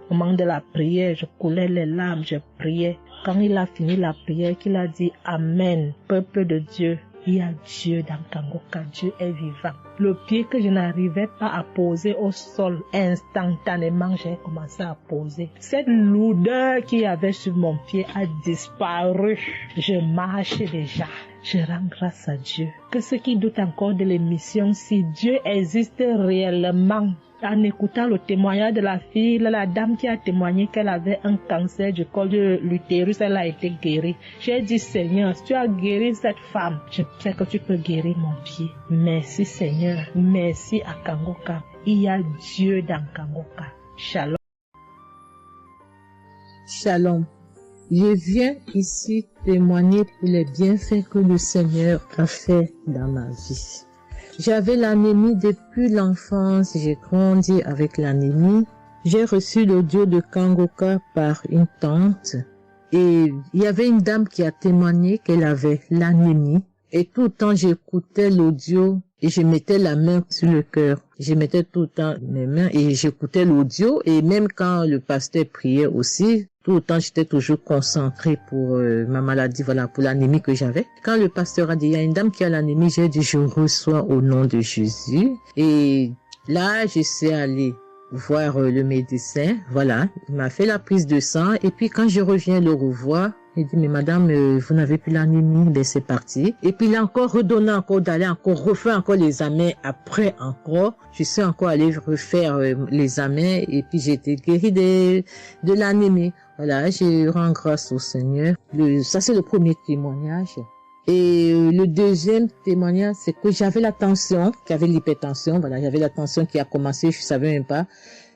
Au moment de la prière, je coulais les larmes, je priais. Quand il a fini la prière, qu'il a dit Amen, peuple de Dieu. Il y a Dieu dans Kanguka, Dieu est vivant. Le pied que je n'arrivais pas à poser au sol, instantanément, j'ai commencé à poser. Cette lourdeur qu'il y avait sur mon pied a disparu. Je marche déjà. Je rends grâce à Dieu. Que ceux qui doutent encore de l'émission, si Dieu existe réellement, en écoutant le témoignage de la fille, la dame qui a témoigné qu'elle avait un cancer du col de l'utérus, elle a été guérie. J'ai dit, Seigneur, si tu as guéri cette femme, je sais que tu peux guérir mon pied. Merci Seigneur, merci à Kanguka. Il y a Dieu dans Kanguka. Shalom. Shalom. Je viens ici témoigner pour les bienfaits que le Seigneur a fait dans ma vie. J'avais l'anémie depuis l'enfance, j'ai grandi avec l'anémie. J'ai reçu l'audio de Kanguka par une tante et il y avait une dame qui a témoigné qu'elle avait l'anémie. Et tout le temps j'écoutais l'audio et je mettais la main sur le cœur. Je mettais tout le temps mes mains et j'écoutais l'audio et même quand le pasteur priait aussi, tout le temps, j'étais toujours concentrée pour ma maladie, voilà, pour l'anémie que j'avais. Quand le pasteur a dit, il y a une dame qui a l'anémie, j'ai dit, je reçois au nom de Jésus. Et là, je suis allée voir le médecin, voilà, il m'a fait la prise de sang. Et puis, quand je reviens le revoir, il dit, mais madame, vous n'avez plus l'anémie, ben c'est parti. Et puis, il a encore redonné encore d'aller encore refaire encore les examens. Après encore, je suis encore allée refaire les examens et puis j'ai été guérie de l'anémie. Voilà, je rends grâce au Seigneur. Ça, c'est le premier témoignage. Et le deuxième témoignage, c'est que j'avais la tension, j'avais l'hypertension. Voilà, j'avais la tension qui a commencé, je savais même pas,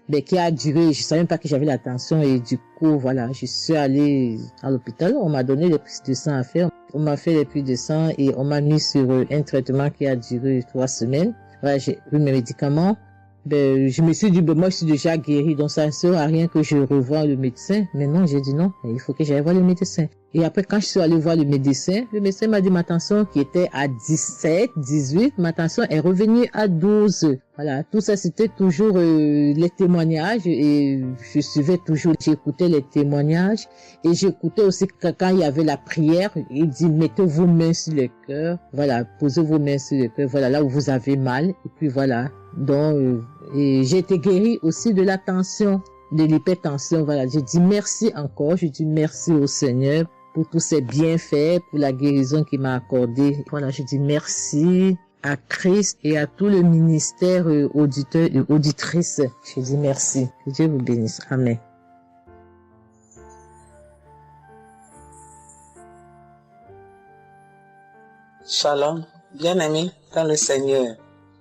mais qui a duré. Je savais même pas que j'avais la tension et du coup, voilà, je suis allée à l'hôpital. On m'a donné les prises de sang à faire. On m'a fait les prises de sang et on m'a mis sur un traitement qui a duré 3 semaines. Voilà, j'ai eu mes médicaments. Ben, je me suis dit, ben, moi, je suis déjà guérie, donc ça ne sert à rien que je revoie le médecin. Mais non, j'ai dit non, il faut que j'aille voir le médecin. Et après, quand je suis allée voir le médecin m'a dit ma tension qui était à 17, 18, ma tension est revenue à 12. Voilà, tout ça, c'était toujours les témoignages et je suivais toujours, j'écoutais les témoignages et j'écoutais aussi quand il y avait la prière, il dit, mettez vos mains sur le cœur, voilà, posez vos mains sur le cœur, voilà, là où vous avez mal, et puis voilà. Donc, et j'ai été guérie aussi de la tension, de l'hypertension, voilà. Je dis merci encore, je dis merci au Seigneur pour tous ses bienfaits, pour la guérison qu'il m'a accordée. Voilà, je dis merci à Christ et à tout le ministère auditeur et auditrice. Je dis merci. Que Dieu vous bénisse. Amen. Shalom, bien-aimé dans le Seigneur.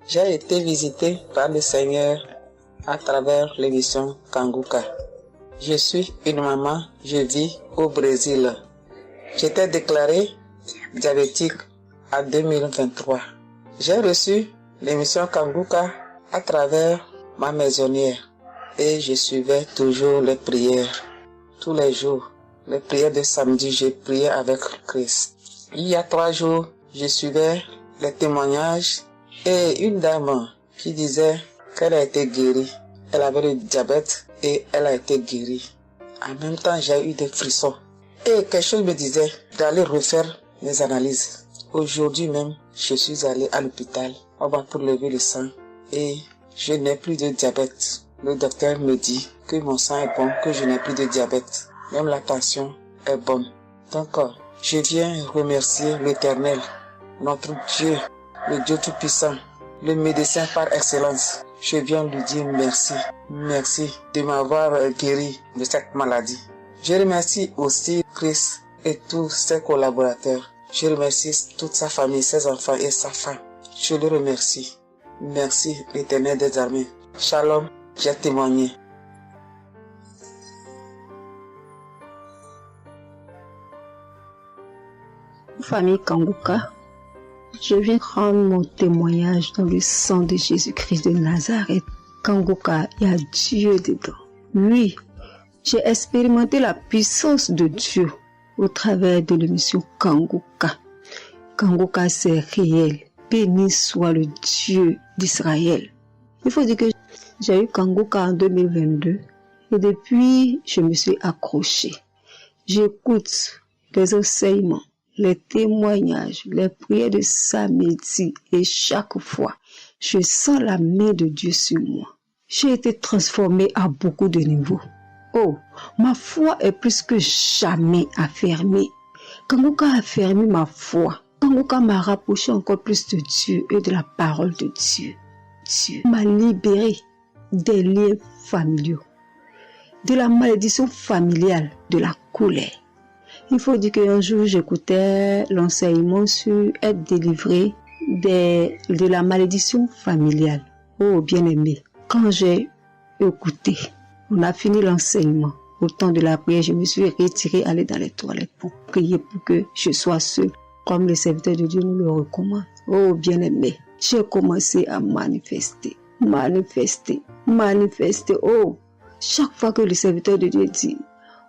J'ai été visité par le Seigneur à travers l'émission Kanguka. Je suis une maman, je vis au Brésil. J'étais déclarée diabétique à 2023. J'ai reçu l'émission Kanguka à travers ma maisonnière et je suivais toujours les prières. Tous les jours, les prières de samedi, j'ai prié avec Christ. Il y a 3 jours, je suivais les témoignages et une dame qui disait qu'elle a été guérie. Elle avait le diabète et elle a été guérie. En même temps, j'ai eu des frissons. Et quelque chose me disait d'aller refaire mes analyses. Aujourd'hui même, je suis allé à l'hôpital. On va pour lever le sang et je n'ai plus de diabète. Le docteur me dit que mon sang est bon, que je n'ai plus de diabète. Même la tension est bonne. Donc, je viens remercier l'Éternel, notre Dieu, le Dieu Tout-Puissant, le médecin par excellence. Je viens lui dire merci. Merci de m'avoir guéri de cette maladie. Je remercie aussi Christ et tous ses collaborateurs. Je remercie toute sa famille, ses enfants et sa femme. Je le remercie. Merci l'Éternel des armées. Shalom, j'ai témoigné. Famille Kanguka, je viens rendre mon témoignage dans le sang de Jésus-Christ de Nazareth. Kanguka, il y a Dieu dedans. Oui, j'ai expérimenté la puissance de Dieu au travers de l'émission Kanguka. Kanguka, c'est réel. Béni soit le Dieu d'Israël. Il faut dire que j'ai eu Kanguka en 2022 et depuis, je me suis accrochée. J'écoute les enseignements, les témoignages, les prières de samedi et chaque fois, je sens la main de Dieu sur moi. J'ai été transformée à beaucoup de niveaux. Oh, ma foi est plus que jamais affermie. Kanguka a affermi ma foi. Kanguka m'a rapproché encore plus de Dieu et de la parole de Dieu. Dieu m'a libéré des liens familiaux, de la malédiction familiale, de la colère. Il faut dire qu'un jour, j'écoutais l'enseignement sur être délivré de la malédiction familiale. Oh, bien-aimé, quand j'ai écouté, on a fini l'enseignement. Au temps de la prière, je me suis retirée, aller dans les toilettes pour prier pour que je sois seule, comme le serviteur de Dieu nous le recommande. Oh, bien-aimé, j'ai commencé à manifester. Oh, chaque fois que le serviteur de Dieu dit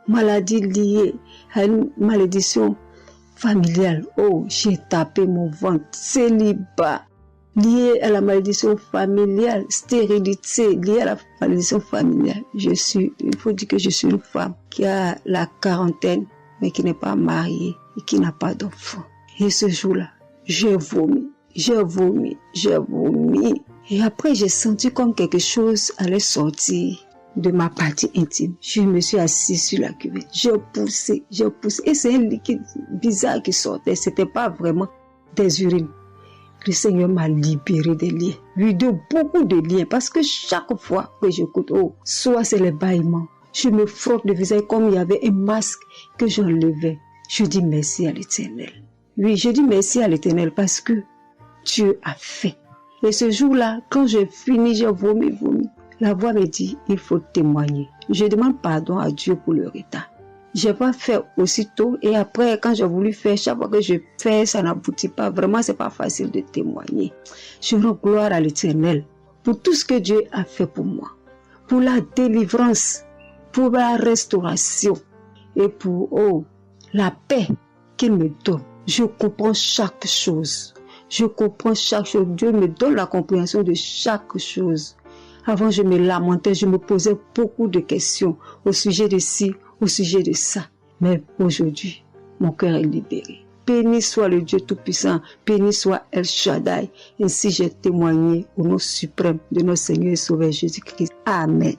maladie liée à une malédiction familiale, oh, j'ai tapé mon ventre. Célibat lié à la malédiction familiale, stérilité liée à la malédiction familiale. Il faut dire que je suis une femme qui a la quarantaine, mais qui n'est pas mariée et qui n'a pas d'enfant. Et ce jour-là, j'ai vomi. Et après, j'ai senti comme quelque chose allait sortir de ma partie intime. Je me suis assise sur la cuvette. J'ai poussé. Et c'est un liquide bizarre qui sortait. C'était pas vraiment des urines. Le Seigneur m'a libéré des liens. Oui, de beaucoup de liens. Parce que chaque fois que j'écoute, oh, soit c'est les bâillements. Je me frotte le visage comme il y avait un masque que j'enlevais. Je dis merci à l'Éternel. Oui, je dis merci à l'Éternel parce que Dieu a fait. Et ce jour-là, quand j'ai fini, j'ai vomi. La voix me dit, il faut témoigner. Je demande pardon à Dieu pour le retard. Je n'ai pas fait aussitôt et après, quand j'ai voulu faire, chaque fois que je fais, ça n'aboutit pas. Vraiment, c'est pas facile de témoigner. Je rends gloire à l'Éternel pour tout ce que Dieu a fait pour moi. Pour la délivrance, pour la restauration et pour, la paix qu'il me donne. Je comprends chaque chose. Dieu me donne la compréhension de chaque chose. Avant, je me lamentais, je me posais beaucoup de questions au sujet de ci, au sujet de ça. Mais aujourd'hui, mon cœur est libéré. Béni soit le Dieu Tout-Puissant, béni soit El Shaddai. Ainsi j'ai témoigné au nom suprême de notre Seigneur et Sauveur Jésus-Christ. Amen.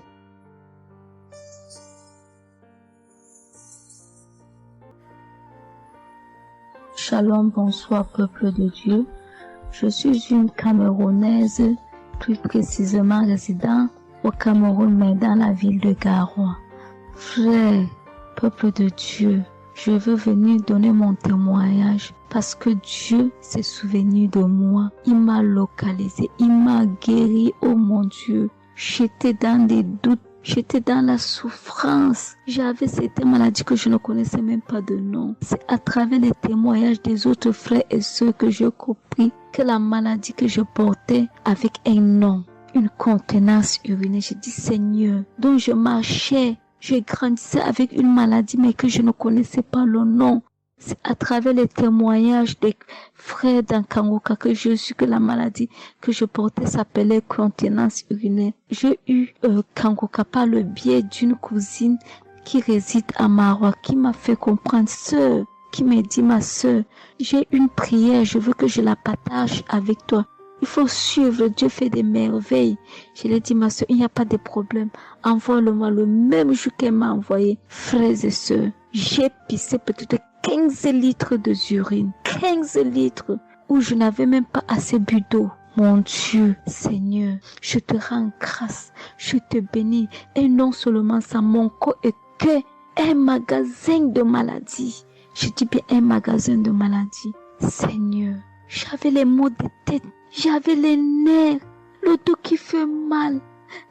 Shalom, bonsoir peuple de Dieu. Je suis une Camerounaise, plus précisément résident au Cameroun, mais dans la ville de Garoua. Frère, peuple de Dieu, je veux venir donner mon témoignage parce que Dieu s'est souvenu de moi. Il m'a localisé, il m'a guéri, oh mon Dieu. J'étais dans des doutes J'étais dans la souffrance. J'avais cette maladie que je ne connaissais même pas de nom. C'est à travers les témoignages des autres frères et sœurs que j'ai compris que la maladie que je portais avec un nom, une contenance urinaire. J'ai dit Seigneur, donc je marchais, je grandissais avec une maladie mais que je ne connaissais pas le nom. C'est à travers les témoignages des frères dans Kangoka que je suis que la maladie que je portais s'appelait contenance urinaire. J'ai eu Kangoka par le biais d'une cousine qui réside à Marois, qui m'a fait comprendre, sœur, qui m'a dit, ma sœur, j'ai une prière, je veux que je la partage avec toi. Il faut suivre, Dieu fait des merveilles. Je lui ai dit, ma sœur, il n'y a pas de problème. Envoie-le-moi le même jour qu'elle m'a envoyé. Frères et sœurs, j'ai pissé peut-être 15 litres d'urine. 15 litres où je n'avais même pas assez bu d'eau. Mon Dieu, Seigneur, je te rends grâce. Je te bénis. Et non seulement ça, mon corps est que un magasin de maladies. Je dis bien un magasin de maladies. Seigneur, j'avais les maux de tête. J'avais les nerfs, le dos qui fait mal,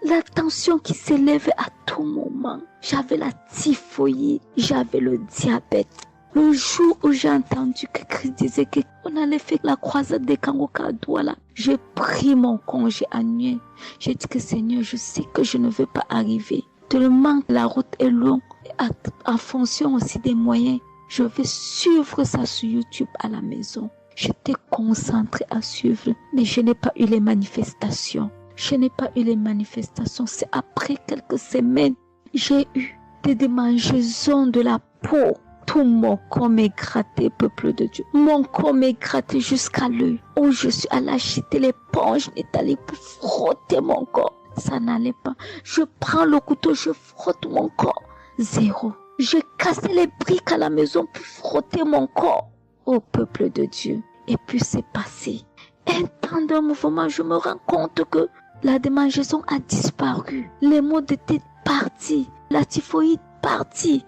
la tension qui s'élève à tout moment. J'avais la typhoïde, j'avais le diabète. Le jour où j'ai entendu que Christ disait qu'on allait faire la croisade des Kangoka à Douala, j'ai pris mon congé annuel. J'ai dit que Seigneur, je sais que je ne veux pas arriver. Tellement la route est longue, en fonction aussi des moyens. Je vais suivre ça sur YouTube à la maison. J'étais concentrée à suivre, mais je n'ai pas eu les manifestations. C'est après quelques semaines, j'ai eu des démangeaisons de la peau. Tout mon corps m'est gratté, peuple de Dieu. Mon corps m'est gratté jusqu'à l'œil. Où je suis allée acheter l'éponge, allée pour frotter mon corps. Ça n'allait pas. Je prends le couteau, je frotte mon corps. Zéro. J'ai cassé les briques à la maison pour frotter mon corps. Ô peuple de Dieu. Et puis c'est passé. Un temps de mouvement, je me rends compte que la démangeaison a disparu. Les maux de tête partis. La typhoïde partie.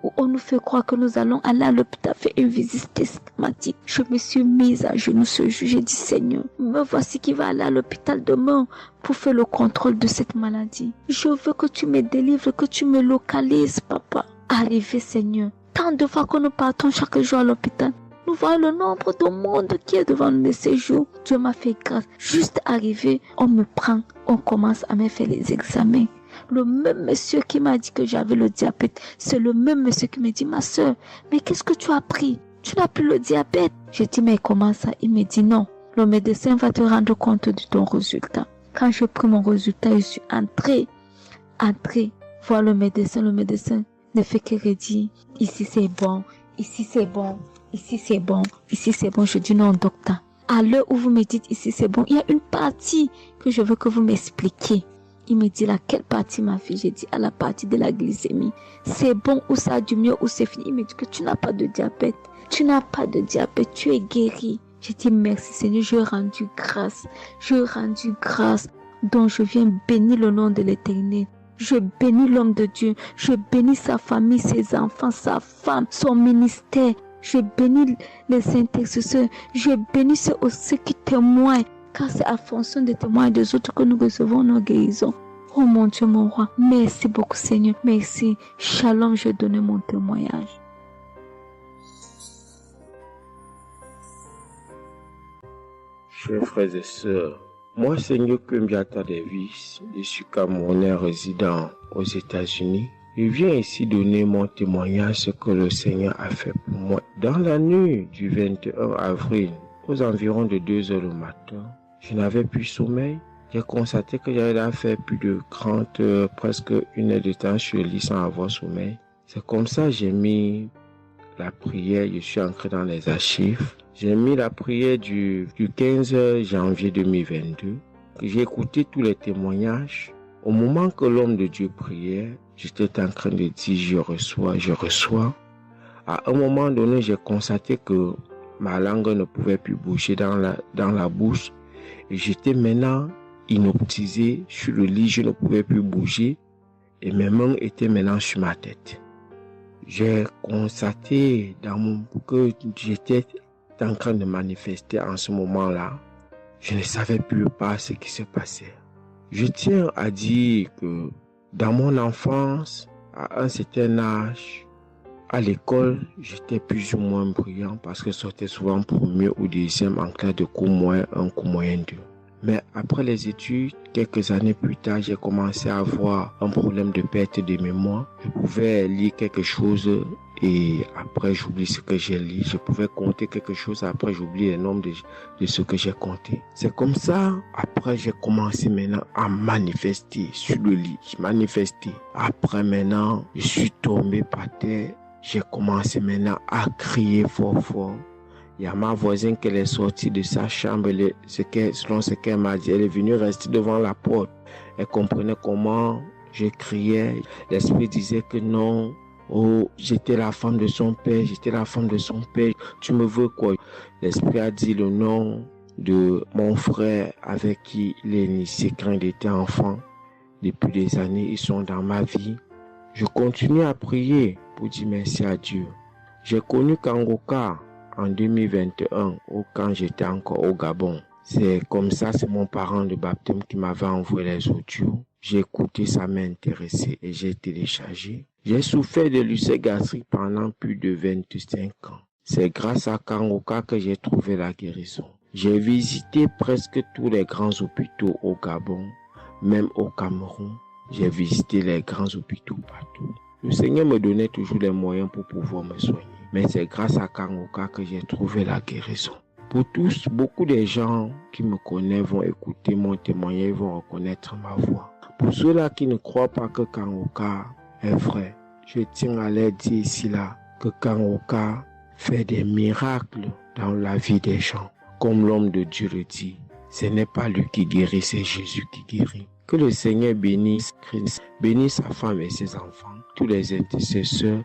Où on nous fait croire que nous allons aller à l'hôpital faire une visite systématique. Je me suis mise à genoux ce jour. J'ai dit Seigneur, me voici qui va aller à l'hôpital demain pour faire le contrôle de cette maladie. Je veux que tu me délivres, que tu me localises, papa. Arrivé Seigneur. Tant de fois que nous partons chaque jour à l'hôpital. Nous voyons le nombre de monde qui est devant nous de ces jours. Dieu m'a fait grâce. Juste arrivé, on me prend, on commence à me faire les examens. Le même monsieur qui m'a dit que j'avais le diabète, c'est le même monsieur qui me dit, ma soeur, mais qu'est-ce que tu as pris? Tu n'as plus le diabète. J'ai dit, mais comment ça? Il me dit, non, le médecin va te rendre compte de ton résultat. Quand j'ai pris mon résultat, je suis entrée, voir le médecin ne fait que redire, ici c'est bon, ici c'est bon, ici c'est bon, ici c'est bon. Je dis, non, docteur, à l'heure où vous me dites ici c'est bon, il y a une partie que je veux que vous m'expliquiez. Il me dit, laquelle partie, ma fille? J'ai dit, à la partie de la glycémie. C'est bon ou ça a du mieux ou c'est fini? Il me dit que tu n'as pas de diabète. Tu n'as pas de diabète, tu es guéri. J'ai dit, merci Seigneur, je rendu grâce. Donc je viens bénir le nom de l'Éternel. Je bénis l'homme de Dieu. Je bénis sa famille, ses enfants, sa femme, son ministère. Je bénis les intercesseurs. Je bénis ceux qui témoignent. Car c'est à fonction des témoins des autres que nous recevons nos guérisons. Oh mon Dieu, mon roi, merci beaucoup Seigneur, merci. Shalom, je donne mon témoignage. Chers frères et sœurs, moi Seigneur Kumbiata Davis, je suis Camerounais résident aux États-Unis. Je viens ici donner mon témoignage ce que le Seigneur a fait pour moi. Dans la nuit du 21 avril, aux environs de 2 heures du matin, je n'avais plus sommeil. J'ai constaté que j'avais fait plus de 30 heures, presque 1 heure de temps sur le lit sans avoir sommeil. C'est comme ça que j'ai mis la prière, je suis entré dans les archives. J'ai mis la prière du 15 janvier 2022. J'ai écouté tous les témoignages. Au moment que l'homme de Dieu priait, j'étais en train de dire je reçois. À un moment donné, j'ai constaté que ma langue ne pouvait plus bouger dans la bouche. Et j'étais maintenant inoptisé sur le lit, je ne pouvais plus bouger. Et mes mains étaient maintenant sur ma tête. J'ai constaté que j'étais en train de manifester en ce moment-là. Je ne savais plus pas ce qui se passait. Je tiens à dire que Dans mon enfance, à un certain âge, à l'école, j'étais plus ou moins brillant parce que je sortais souvent premier ou deuxième en classe de cours moyen 1, cours moyen 2. Mais après les études, quelques années plus tard, j'ai commencé à avoir un problème de perte de mémoire. Je pouvais lire quelque chose et après j'oublie ce que j'ai lu. Je pouvais compter quelque chose, après j'oublie le nombre de ce que j'ai compté. C'est comme ça, après j'ai commencé maintenant à manifester sur le lit. Je manifestais. Après maintenant, je suis tombé par terre. J'ai commencé maintenant à crier fort fort. Il y a ma voisine qui est sortie de sa chambre, selon ce qu'elle m'a dit, elle est venue rester devant la porte. Elle comprenait comment je criais. L'esprit disait que non, oh, j'étais la femme de son père, j'étais la femme de son père. Tu me veux quoi? L'esprit a dit le nom de mon frère avec qui il est initié quand il était enfant. Depuis des années, ils sont dans ma vie. Je continue à prier pour dire merci à Dieu. J'ai connu Kangoka en 2021, quand j'étais encore au Gabon. C'est comme ça, c'est mon parent de baptême qui m'avait envoyé les audios. J'ai écouté, ça m'a intéressé et j'ai téléchargé. J'ai souffert de l'ulcère gastrique pendant plus de 25 ans. C'est grâce à Kangoka que j'ai trouvé la guérison. J'ai visité presque tous les grands hôpitaux au Gabon, même au Cameroun. J'ai visité les grands hôpitaux partout. Le Seigneur me donnait toujours les moyens pour pouvoir me soigner. Mais c'est grâce à Kangoka que j'ai trouvé la guérison. Pour tous, beaucoup de gens qui me connaissent vont écouter mon témoignage, vont reconnaître ma voix. Pour ceux-là qui ne croient pas que Kangoka est vrai, je tiens à leur dire ici là que Kangoka fait des miracles dans la vie des gens. Comme l'homme de Dieu le dit, ce n'est pas lui qui guérit, c'est Jésus qui guérit. Que le Seigneur bénisse Christ, bénisse sa femme et ses enfants, tous les intercesseurs,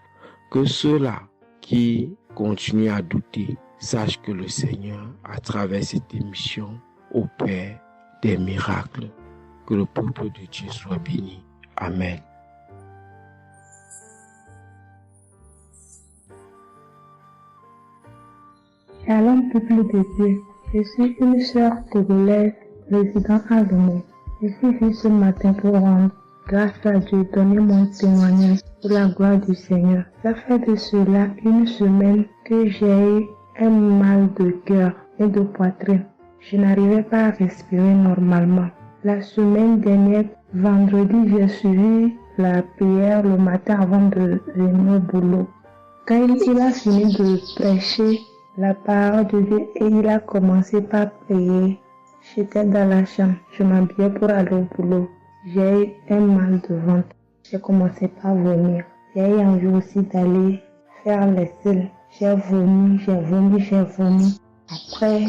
que ceux-là qui continuent à douter sachent que le Seigneur, à travers cette émission, opère des miracles. Que le peuple de Dieu soit béni. Amen. Shalom, peuple de Dieu. Je suis une sœur togolaise résidant à Lomé. Je suis venue ce matin pour rendre grâce à Dieu, donner mon témoignage pour la gloire du Seigneur. Ça fait de cela une semaine que j'ai eu un mal de cœur et de poitrine. Je n'arrivais pas à respirer normalement. La semaine dernière, vendredi, j'ai suivi la prière le matin avant de venir au boulot. Quand il a fini de prêcher la parole de Dieu et il a commencé par prier, j'étais dans la chambre, je m'habillais pour aller au boulot. J'ai eu un mal de ventre. J'ai commencé par vomir. J'ai eu envie aussi d'aller faire les selles. J'ai vomi. Après,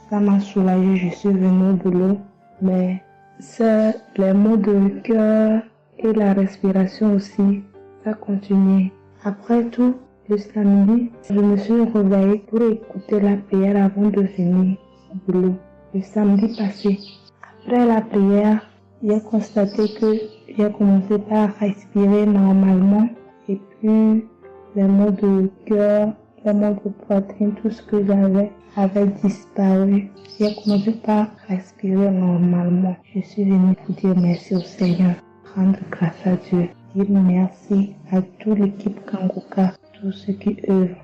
ça m'a soulagé, je suis venue au boulot. Mais c'est les maux de cœur et la respiration aussi, ça continuait. Après tout, le samedi, je me suis réveillée pour écouter la prière avant de venir au boulot. Le samedi passé, après la prière, j'ai constaté que j'ai commencé par respirer normalement et puis les maux de cœur, les maux de poitrine, tout ce que j'avais avait disparu. J'ai commencé par respirer normalement. Je suis venue pour dire merci au Seigneur, rendre grâce à Dieu, dire merci à toute l'équipe Kangoka, tous ceux qui œuvrent,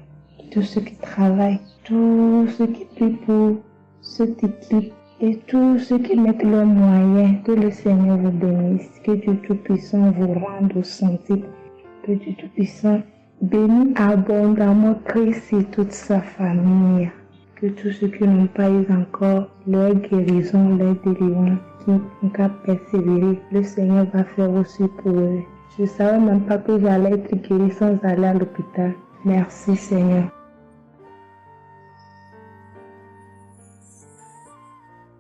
tous ceux qui travaillent, tous ceux qui prient pour cette équipe et tous ceux qui mettent leurs moyens. Que le Seigneur vous bénisse, que Dieu Tout-Puissant vous rende sensible, que Dieu Tout-Puissant bénisse abondamment Christ et toute sa famille. Que tous ceux qui n'ont pas eu encore leur guérison, leur délivrance, qui n'ont qu'à persévérer, le Seigneur va faire aussi pour eux. Je ne savais même pas que j'allais être guérie sans aller à l'hôpital. Merci Seigneur.